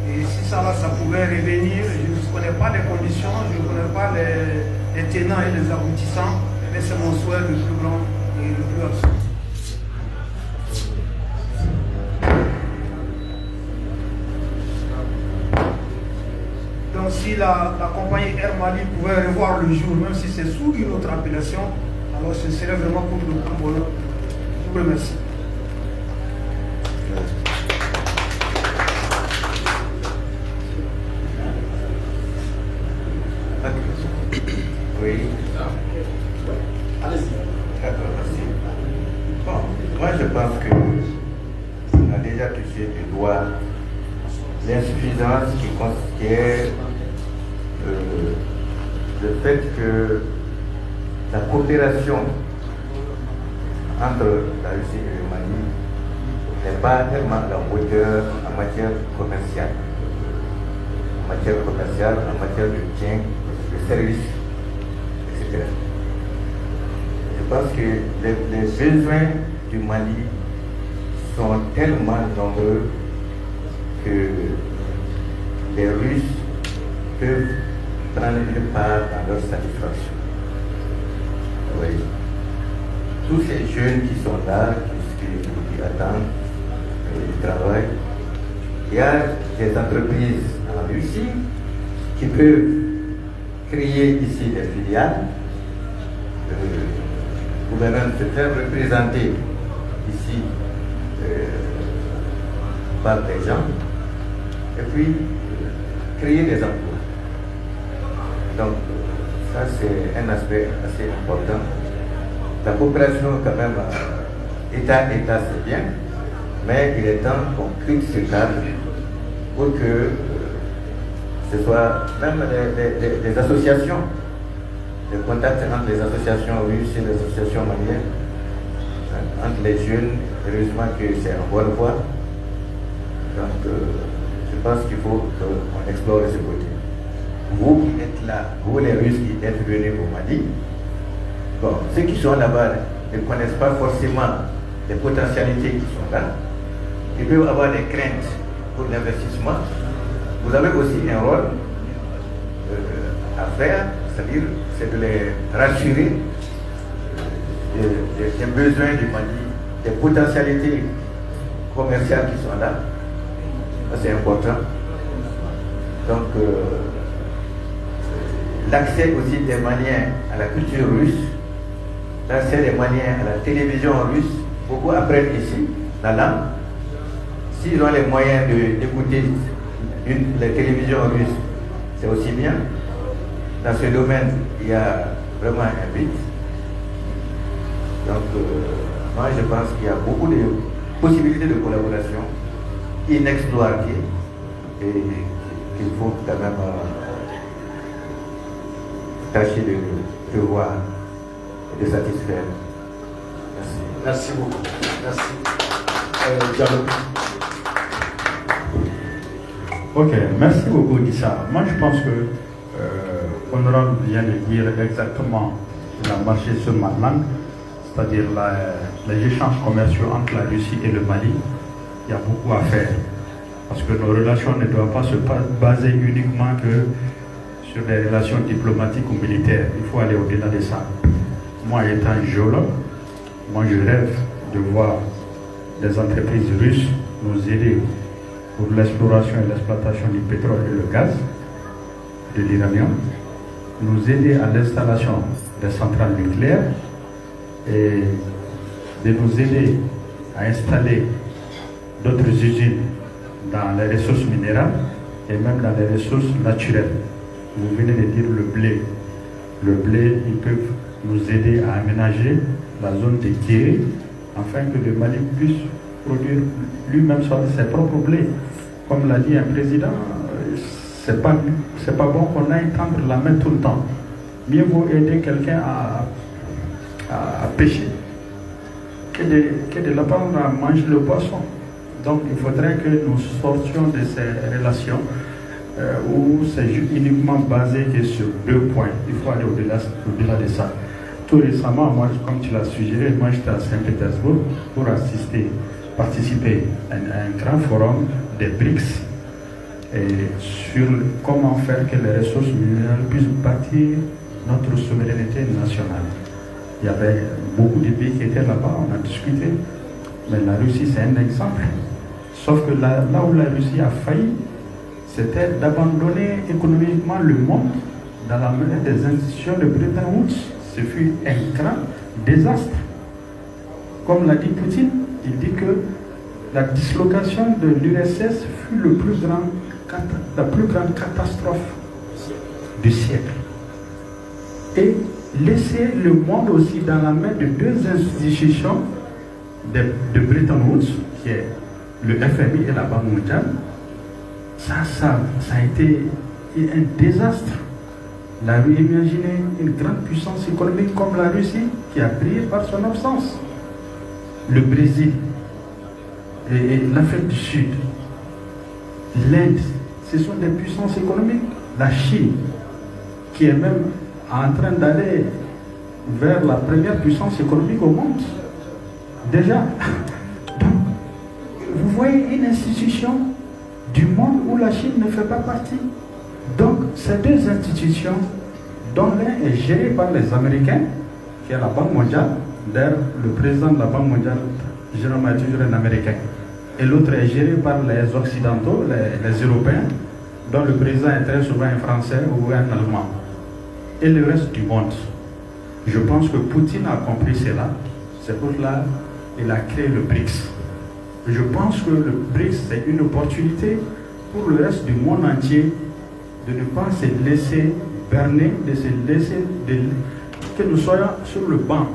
Et si ça pouvait revenir, je ne connais pas les conditions, je ne connais pas les tenants et les aboutissants, mais c'est mon souhait le plus grand et le plus absolu. Donc si la compagnie Air Mali pouvait revoir le jour, même si c'est sous une autre appellation, alors ce serait vraiment pour le grand bonheur. Je vous remercie. Oui. D'accord, merci. Bon, moi je pense qu'on a déjà touché du doigt l'insuffisance qui est le fait que la coopération entre la Russie et le Mali n'est pas tellement à la hauteur en matière commerciale. En matière de biens, de services, etc. Je pense que les besoins du Mali sont tellement nombreux que les Russes peuvent prendre une part dans leur satisfaction. Oui. Tous ces jeunes qui sont là, qui attendent, qui travaillent, il y a des entreprises en Russie qui peuvent créer ici des filiales, ou même se faire représenter ici par des gens, et puis créer des emplois. Donc ça c'est un aspect assez important. La coopération quand même État-État c'est bien, mais il est temps qu'on crée ce cadre pour que ce soit même des associations, des contacts entre les associations russes et les associations maliennes, entre les jeunes. Heureusement que c'est en bonne voie. Donc je pense qu'il faut qu'on explore ce côté. Vous qui êtes là, vous les Russes qui êtes venus au Mali, bon, ceux qui sont là-bas ne connaissent pas forcément les potentialités qui sont là. Ils peuvent avoir des craintes pour l'investissement. Vous avez aussi un rôle à faire, c'est-à-dire c'est de les rassurer des besoins du Mali, des potentialités commerciales qui sont là. C'est important. Donc, l'accès aussi des Maliens à la culture russe, l'accès des Maliens à la télévision russe, beaucoup apprennent ici la langue. S'ils ont les moyens d'écouter les télévisions russes, c'est aussi bien. Dans ce domaine, il y a vraiment un but. Donc, moi je pense qu'il y a beaucoup de possibilités de collaboration inexploitées et qu'il faut quand même tâcher de voir et de satisfaire. Merci. Merci beaucoup. Merci. Diallo. Ok, merci beaucoup Issa. Moi je pense que Honorable vient de dire exactement la marché sur ma langue, c'est-à-dire les échanges commerciaux entre la Russie et le Mali. Il y a beaucoup à faire parce que nos relations ne doivent pas se baser uniquement que sur des relations diplomatiques ou militaires. Il faut aller au-delà de ça. Moi étant géologue, moi je rêve de voir des entreprises russes nous aider pour l'exploration et l'exploitation du pétrole et le gaz, de l'uranium, nous aider à l'installation des centrales nucléaires et de nous aider à installer d'autres usines dans les ressources minérales et même dans les ressources naturelles. Vous venez de dire le blé. Le blé, ils peuvent nous aider à aménager la zone de Kéré afin que le Mali puisse produire lui-même ses propres blés. Comme l'a dit un président, c'est pas bon qu'on aille tendre la main tout le temps. Mieux vaut aider quelqu'un à pêcher que de l'apprendre à manger le poisson. Donc il faudrait que nous sortions de ces relations où c'est uniquement basé que sur 2 points. Il faut aller au-delà de ça. Tout récemment, moi, comme tu l'as suggéré, moi j'étais à Saint-Pétersbourg pour participer à un grand forum des BRICS et sur comment faire que les ressources minérales puissent bâtir notre souveraineté nationale. Il y avait beaucoup de pays qui étaient là-bas, on a discuté, mais la Russie c'est un exemple. Sauf que là où la Russie a failli, c'était d'abandonner économiquement le monde dans la main des institutions de Bretton Woods. Ce fut un grand désastre. Comme l'a dit Poutine, il dit que la dislocation de l'URSS fut la plus grande catastrophe du siècle. Et laisser le monde aussi dans la main de 2 institutions de Bretton Woods, qui est le FMI et la Banque mondiale, ça a été un désastre. Imaginez une grande puissance économique comme la Russie qui a brillé par son absence. Le Brésil et l'Afrique du Sud, l'Inde, ce sont des puissances économiques. La Chine, qui est même en train d'aller vers la première puissance économique au monde. Déjà, donc, vous voyez une institution du monde où la Chine ne fait pas partie. Donc, ces 2 institutions, dont l'un est géré par les Américains, qui est la Banque mondiale, d'ailleurs, le président de la Banque mondiale, généralement, est toujours un Américain, et l'autre est géré par les Occidentaux, les Européens, dont le président est très souvent un Français ou un Allemand, et le reste du monde. Je pense que Poutine a compris cela, c'est pour cela qu'il a créé le BRICS. Je pense que le BRICS, c'est une opportunité pour le reste du monde entier de ne pas se laisser berner, que nous soyons sur le banc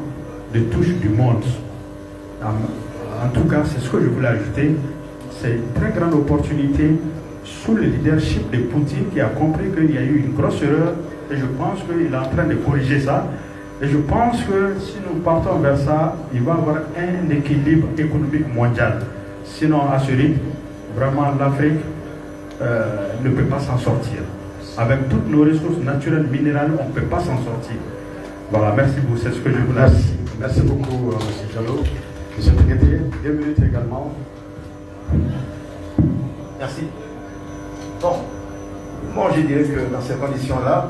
de touche du monde. En tout cas, c'est ce que je voulais ajouter. C'est une très grande opportunité sous le leadership de Poutine qui a compris qu'il y a eu une grosse erreur et je pense qu'il est en train de corriger ça. Et je pense que si nous partons vers ça, il va y avoir un équilibre économique mondial. Sinon, à ce rythme, vraiment l'Afrique ne peut pas s'en sortir. Avec toutes nos ressources naturelles, minérales, on ne peut pas s'en sortir. Voilà, merci beaucoup, c'est ce que je voulais dire. Merci beaucoup, M. Diallo. M. Tegete, 2 minutes également. Merci. Bon, moi je dirais que dans ces conditions-là,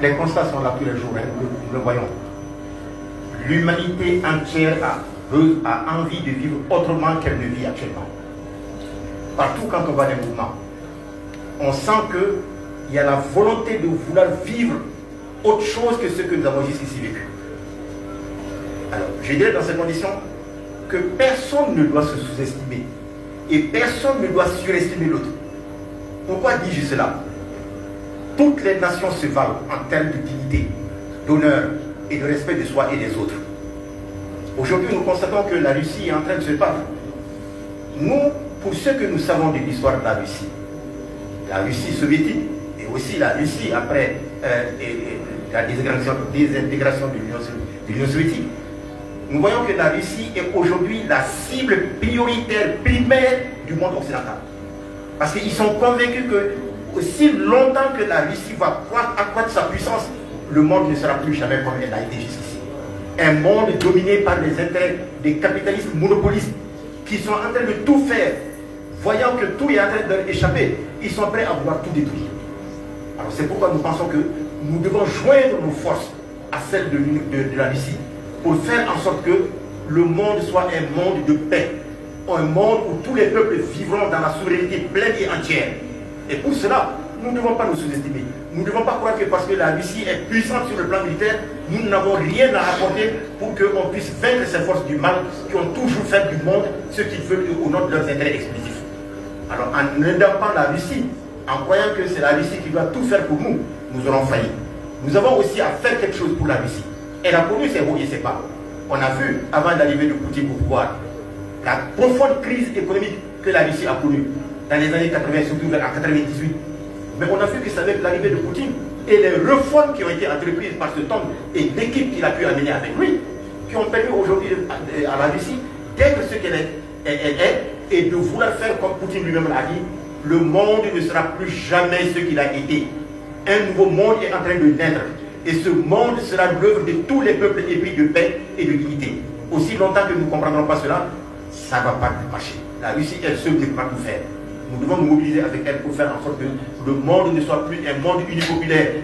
les constats sont là tous les jours, hein, nous le voyons. L'humanité entière a envie de vivre autrement qu'elle ne vit actuellement. Partout quand on va des mouvements, on sent qu'il y a la volonté de vouloir vivre autre chose que ce que nous avons jusqu'ici vécu. Alors, je dirais dans ces conditions que personne ne doit se sous-estimer et personne ne doit surestimer l'autre. Pourquoi dis-je cela? Toutes les nations se valent en termes de dignité, d'honneur et de respect de soi et des autres. Aujourd'hui, nous constatons que la Russie est en train de se battre. Nous, pour ce que nous savons de l'histoire de la Russie soviétique, et aussi la Russie après la désintégration de l'Union soviétique, nous voyons que la Russie est aujourd'hui la cible prioritaire, primaire du monde occidental. Parce qu'ils sont convaincus que aussi longtemps que la Russie va accroître sa puissance, le monde ne sera plus jamais comme elle a été jusqu'ici. Un monde dominé par les intérêts des capitalistes monopolistes qui sont en train de tout faire, voyant que tout est en train de leur échapper, ils sont prêts à vouloir tout détruire. Alors c'est pourquoi nous pensons que nous devons joindre nos forces à celles de la Russie pour faire en sorte que le monde soit un monde de paix, un monde où tous les peuples vivront dans la souveraineté pleine et entière. Et pour cela, nous ne devons pas nous sous-estimer. Nous ne devons pas croire que parce que la Russie est puissante sur le plan militaire, nous n'avons rien à apporter pour qu'on puisse vaincre ces forces du mal qui ont toujours fait du monde ce qu'ils veulent au nom de leurs intérêts exclusifs. Alors en n'aidant pas la Russie, en croyant que c'est la Russie qui doit tout faire pour nous, nous aurons failli. Nous avons aussi à faire quelque chose pour la Russie. Elle a connu ses hauts et ses bas. On a vu, avant l'arrivée de Poutine au pouvoir, la profonde crise économique que la Russie a connue dans les années 80, surtout vers 98. Mais on a vu que c'est avec l'arrivée de Poutine et les réformes qui ont été entreprises par cet homme et l'équipe qu'il a pu amener avec lui, qui ont permis aujourd'hui à la Russie d'être ce qu'elle est et de vouloir faire comme Poutine lui-même l'a dit, le monde ne sera plus jamais ce qu'il a été. Un nouveau monde est en train de naître. Et ce monde sera l'œuvre de tous les peuples épris de paix et de dignité. Aussi longtemps que nous ne comprendrons pas cela, ça ne va pas marcher. La Russie, elle seule ne peut pas tout faire. Nous devons nous mobiliser avec elle pour faire en sorte que le monde ne soit plus un monde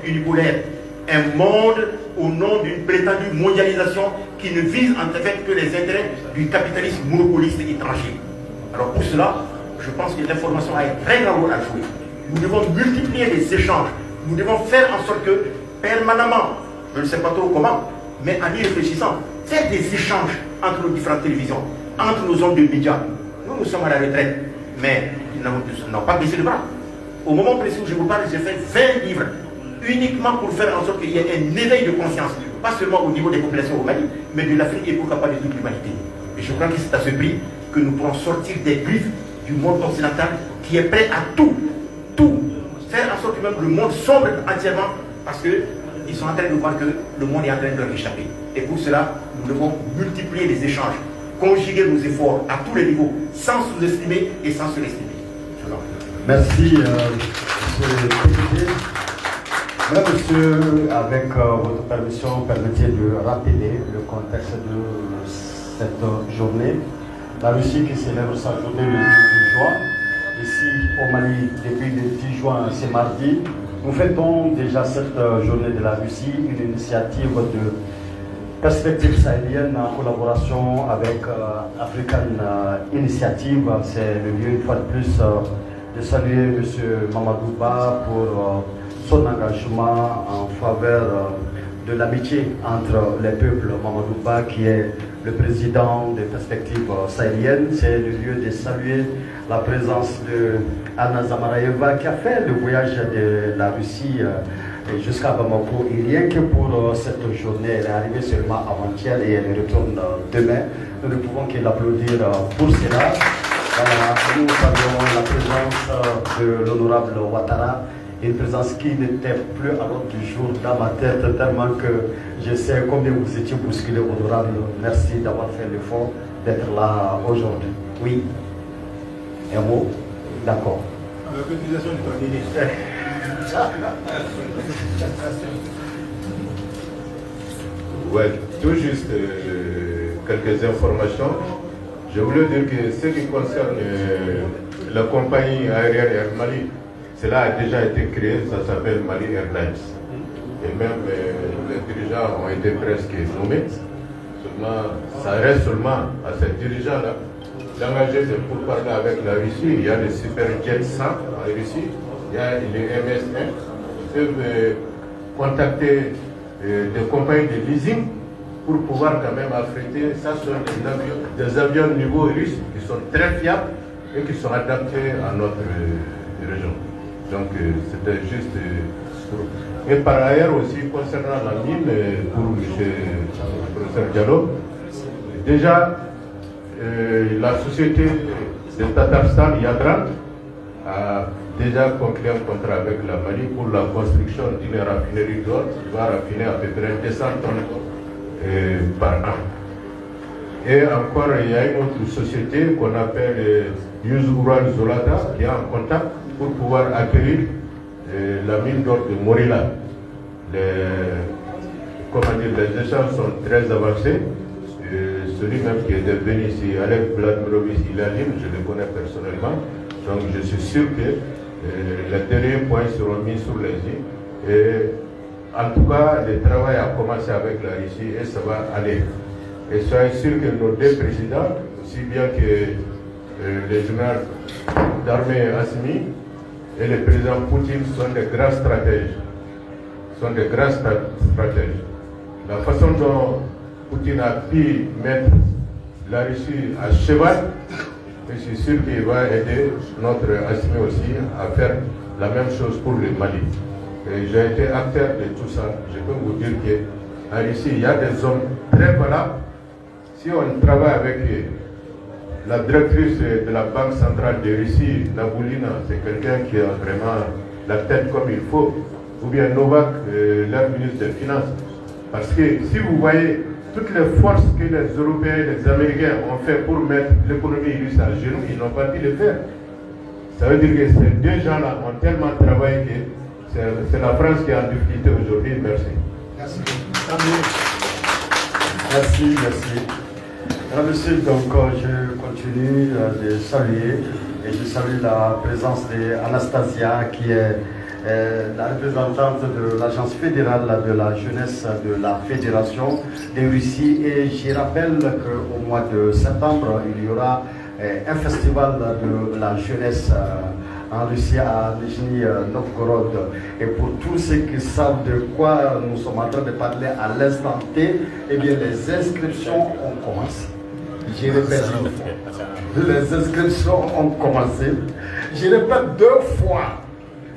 unipolaire, un monde au nom d'une prétendue mondialisation qui ne vise en fait que les intérêts du capitalisme monopoliste étranger. Alors pour cela, je pense que l'information a un très grand rôle à jouer. Nous devons multiplier les échanges. Nous devons faire en sorte que permanemment, je ne sais pas trop comment, mais en y réfléchissant, faire des échanges entre nos différentes télévisions, entre nos zones de médias. Nous sommes à la retraite, mais nous n'avons pas baissé le bras. Au moment précis où je vous parle, j'ai fait 20 livres, uniquement pour faire en sorte qu'il y ait un éveil de conscience, pas seulement au niveau des populations au Mali, mais de l'Afrique et pourquoi pas de toute l'humanité. Et je crois que c'est à ce prix que nous pourrons sortir des griffes du monde occidental qui est prêt à tout, faire en sorte que même le monde sombre entièrement, parce qu'ils sont en train de voir que le monde est en train de leur échapper. Et pour cela, nous devons multiplier les échanges, conjuguer nos efforts à tous les niveaux, sans sous-estimer et sans surestimer. Merci, monsieur le député. Mesdames, Messieurs, avec votre permission, permettez de rappeler le contexte de cette journée. La Russie qui célèbre sa journée le 10 juin. Ici au Mali, depuis le 10 juin, c'est mardi. Nous fêtons déjà cette journée de la Russie, une initiative de perspective sahélienne en collaboration avec African Initiative. C'est le lieu une fois de plus de saluer M. Mamadou Ba pour son engagement en faveur de l'amitié entre les peuples. Mamadou Ba qui est le président des perspectives sahéliennes. C'est le lieu de saluer la présence de Anna Zamarayeva qui a fait le voyage de la Russie jusqu'à Bamako. Et rien que pour cette journée, elle est arrivée seulement avant-hier et elle retourne demain. Nous ne pouvons que l'applaudir pour cela. Nous saluons la présence de l'honorable Ouattara, une présence qui n'était plus à l'ordre du jour dans ma tête, tellement que je sais combien vous étiez bousculé, honorable. Merci d'avoir fait l'effort d'être là aujourd'hui. Oui. Un mot? D'accord. Avec l'utilisation du temps ministre. Ouais, tout juste quelques informations. Je voulais dire que ce qui concerne la compagnie aérienne Air Mali, cela a déjà été créé, ça s'appelle Mali Airlines. Et même les dirigeants ont été presque nommés. Seulement, ça reste seulement à ces dirigeants-là d'engager pour parler avec la Russie. Il y a le Superjet 100 en Russie, il y a les MS1. Ils peuvent contacter des compagnies de leasing pour pouvoir quand même affréter. Ça sont des avions niveau russe qui sont très fiables et qui sont adaptés à notre région. Donc c'était juste pour... Et par ailleurs aussi concernant la mine, pour M. le professeur Diallo, Déjà, la société de Tatarstan, Yadran, a déjà conclu un contrat avec la Mali pour la construction d'une raffinerie d'or qui va raffiner à peu près 200 tonnes par an. Et encore, il y a une autre société qu'on appelle Ural Zolata qui est en contact pour pouvoir acquérir la mine d'or de Morila. Les échanges sont très avancés. Celui même qui est devenu ici, Alec Vladimirovich Ilalim, je le connais personnellement. Donc je suis sûr que les derniers points seront mis sur les îles. Et en tout cas, le travail a commencé avec la Russie et ça va aller. Et soyez sûr que nos deux présidents, aussi bien que le général d'armée Assimi et le président Poutine, sont des grands stratèges. La façon dont Poutine a pu mettre la Russie à cheval, je suis sûr qu'il va aider notre Assimi aussi à faire la même chose pour le Mali. J'ai été acteur de tout ça. Je peux vous dire qu'en Russie, il y a des hommes très valables. Si on travaille avec la directrice de la Banque centrale de Russie, Naboulina, c'est quelqu'un qui a vraiment la tête comme il faut, ou bien Novak, leur ministre des Finances. Parce que si vous voyez toutes les forces que les Européens et les Américains ont fait pour mettre l'économie russe à genoux, ils n'ont pas pu le faire. Ça veut dire que ces deux gens-là ont tellement travaillé que c'est la France qui est en difficulté aujourd'hui. Merci. Merci. Merci. Alors, monsieur, donc je continue de saluer et je salue la présence d'Anastasia qui est la représentante de l'Agence fédérale de la jeunesse de la Fédération de Russie. Et je rappelle qu'au mois de septembre, il y aura un festival de la jeunesse en Russie à Nizhny Novgorod. Et pour tous ceux qui savent de quoi nous sommes en train de parler à l'instant T, eh bien les inscriptions ont commencé. Je répète une fois. Les inscriptions ont commencé. Je répète 2 fois.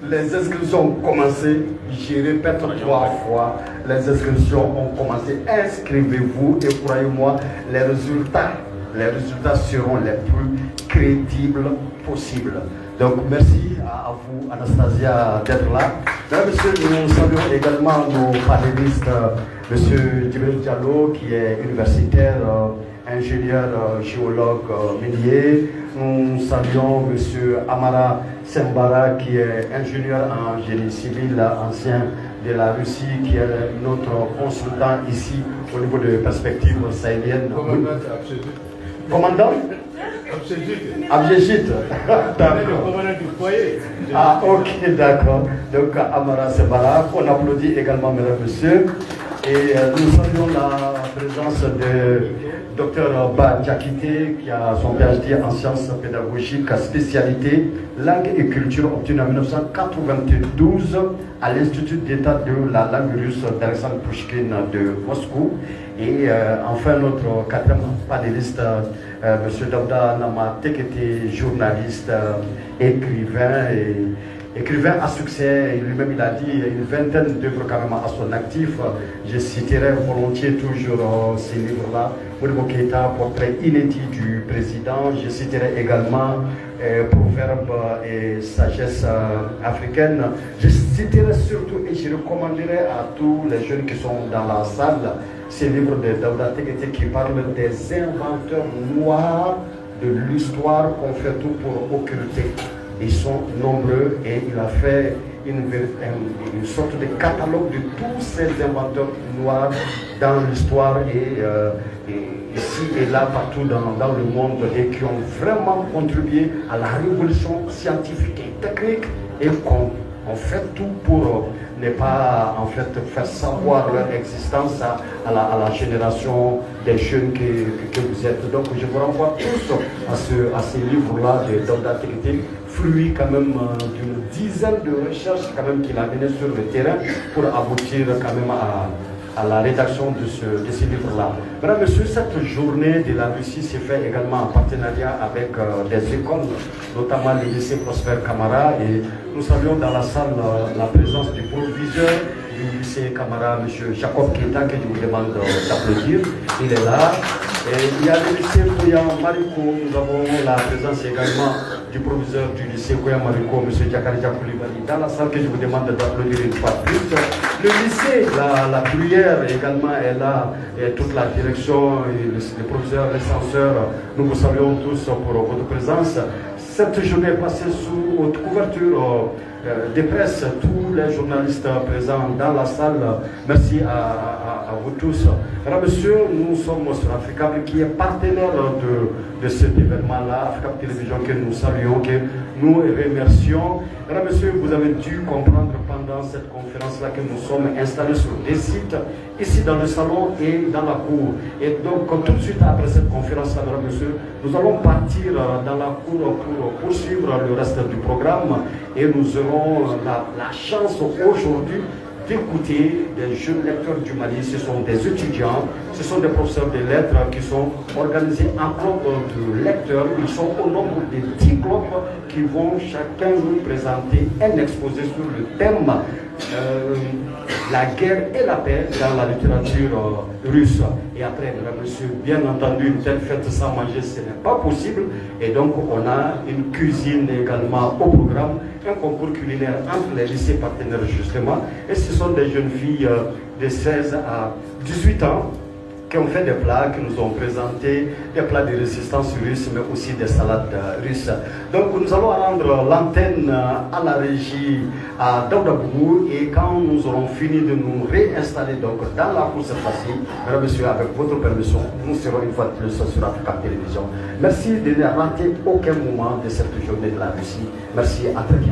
Les inscriptions ont commencé. Je répète 3 fois. Les inscriptions ont commencé. Inscrivez-vous et croyez-moi, les résultats seront les plus crédibles possibles. Donc merci à vous, Anastasia, d'être là. Mesdames et messieurs, nous saluons également nos panélistes, M. Djibril Diallo, qui est universitaire, ingénieur géologue minier. Nous saluons M. Amara Sembara, qui est ingénieur en génie civil, ancien de la Russie, qui est notre consultant ici au niveau de perspectives sahéliennes. Commandant Abjégite. D'accord. Ah, ok, d'accord. Donc, Amara Sembara, on applaudit également, mesdames et messieurs. Et nous saluons la présence de Dr Ba Diakité, qui a son PhD en sciences pédagogiques à spécialité langue et culture obtenue en 1992 à l'Institut d'État de la langue russe d'Alexandre Pouchkine de Moscou. Et enfin notre 4e panéliste, M. Dauda Nama Tekete, journaliste, écrivain à succès. Lui-même il a dit une vingtaine d'œuvres quand même à son actif. Je citerai volontiers toujours ces livres-là. Modibo Keïta, portrait inédit du président. Je citerai également Proverbes et sagesse africaine. Je citerai surtout et je recommanderai à tous les jeunes qui sont dans la salle ces livres de Dauda Tekete qui parlent des inventeurs noirs de l'histoire qu'on fait tout pour occulter. Ils sont nombreux et il a fait une sorte de catalogue de tous ces inventeurs noirs dans l'histoire et ici et là, partout dans le monde et qui ont vraiment contribué à la révolution scientifique et technique et qu'on fait tout pour ne pas en fait faire savoir leur existence à la génération des jeunes que vous êtes. Donc je vous renvoie tous à ces livres-là de Dauda Tekete, fruit quand même d'une dizaine de recherches quand même qu'il a menées sur le terrain pour aboutir quand même à la rédaction de ces livres-là. Mesdames et messieurs, cette journée de la Russie s'est faite également en partenariat avec des écoles, notamment le lycée Prosper Camara, et nous saluons dans la salle la présence du proviseur du du lycée Camara, M. Jacob Keita, que je vous demande d'applaudir. Il est là. Et il y a le lycée Koyan Mariko. Nous avons la présence également du proviseur du lycée Koyan Mariko, M. Diakarija Koulibaly, dans la salle, que je vous demande d'applaudir une fois plus. Le lycée, la Bruyère également est là, et toute la direction, et le proviseur, les censeurs. Nous vous saluons tous pour votre présence. Cette journée est passée sous haute couverture des presses, tous les journalistes présents dans la salle. Merci à vous tous. Alors, monsieur, nous sommes sur Africable qui est partenaire de cet événement-là, Africable Télévision, que nous saluons, que nous remercions. Alors, monsieur, vous avez dû comprendre pendant cette conférence-là que nous sommes installés sur des sites, ici dans le salon et dans la cour. Et donc, tout de suite après cette conférence-là, mesdames, messieurs, nous allons partir dans la cour pour poursuivre le reste du programme et nous aurons la chance aujourd'hui d'écouter des jeunes lecteurs du Mali. Ce sont des étudiants, ce sont des professeurs de lettres qui sont organisés en club de lecteurs. Ils sont au nombre de 10 clubs qui vont chacun nous présenter un exposé sur le thème la guerre et la paix dans la littérature russe. Et après, mesdames, messieurs, bien entendu, une telle fête sans manger, ce n'est pas possible. Et donc, on a une cuisine également au programme, un concours culinaire entre les lycées partenaires, justement. Et ce sont des jeunes filles de 16 à 18 ans qui ont fait des plats, qui nous ont présenté des plats de résistance russe, mais aussi des salades russes. Donc nous allons rendre l'antenne à la régie à Daoudabougou, et quand nous aurons fini de nous réinstaller donc dans la cour cette fois-ci, mesdames, messieurs, avec votre permission, nous serons une fois de plus sur Africa Télévision. Merci de ne rater aucun moment de cette journée de la Russie. Merci, à très bientôt.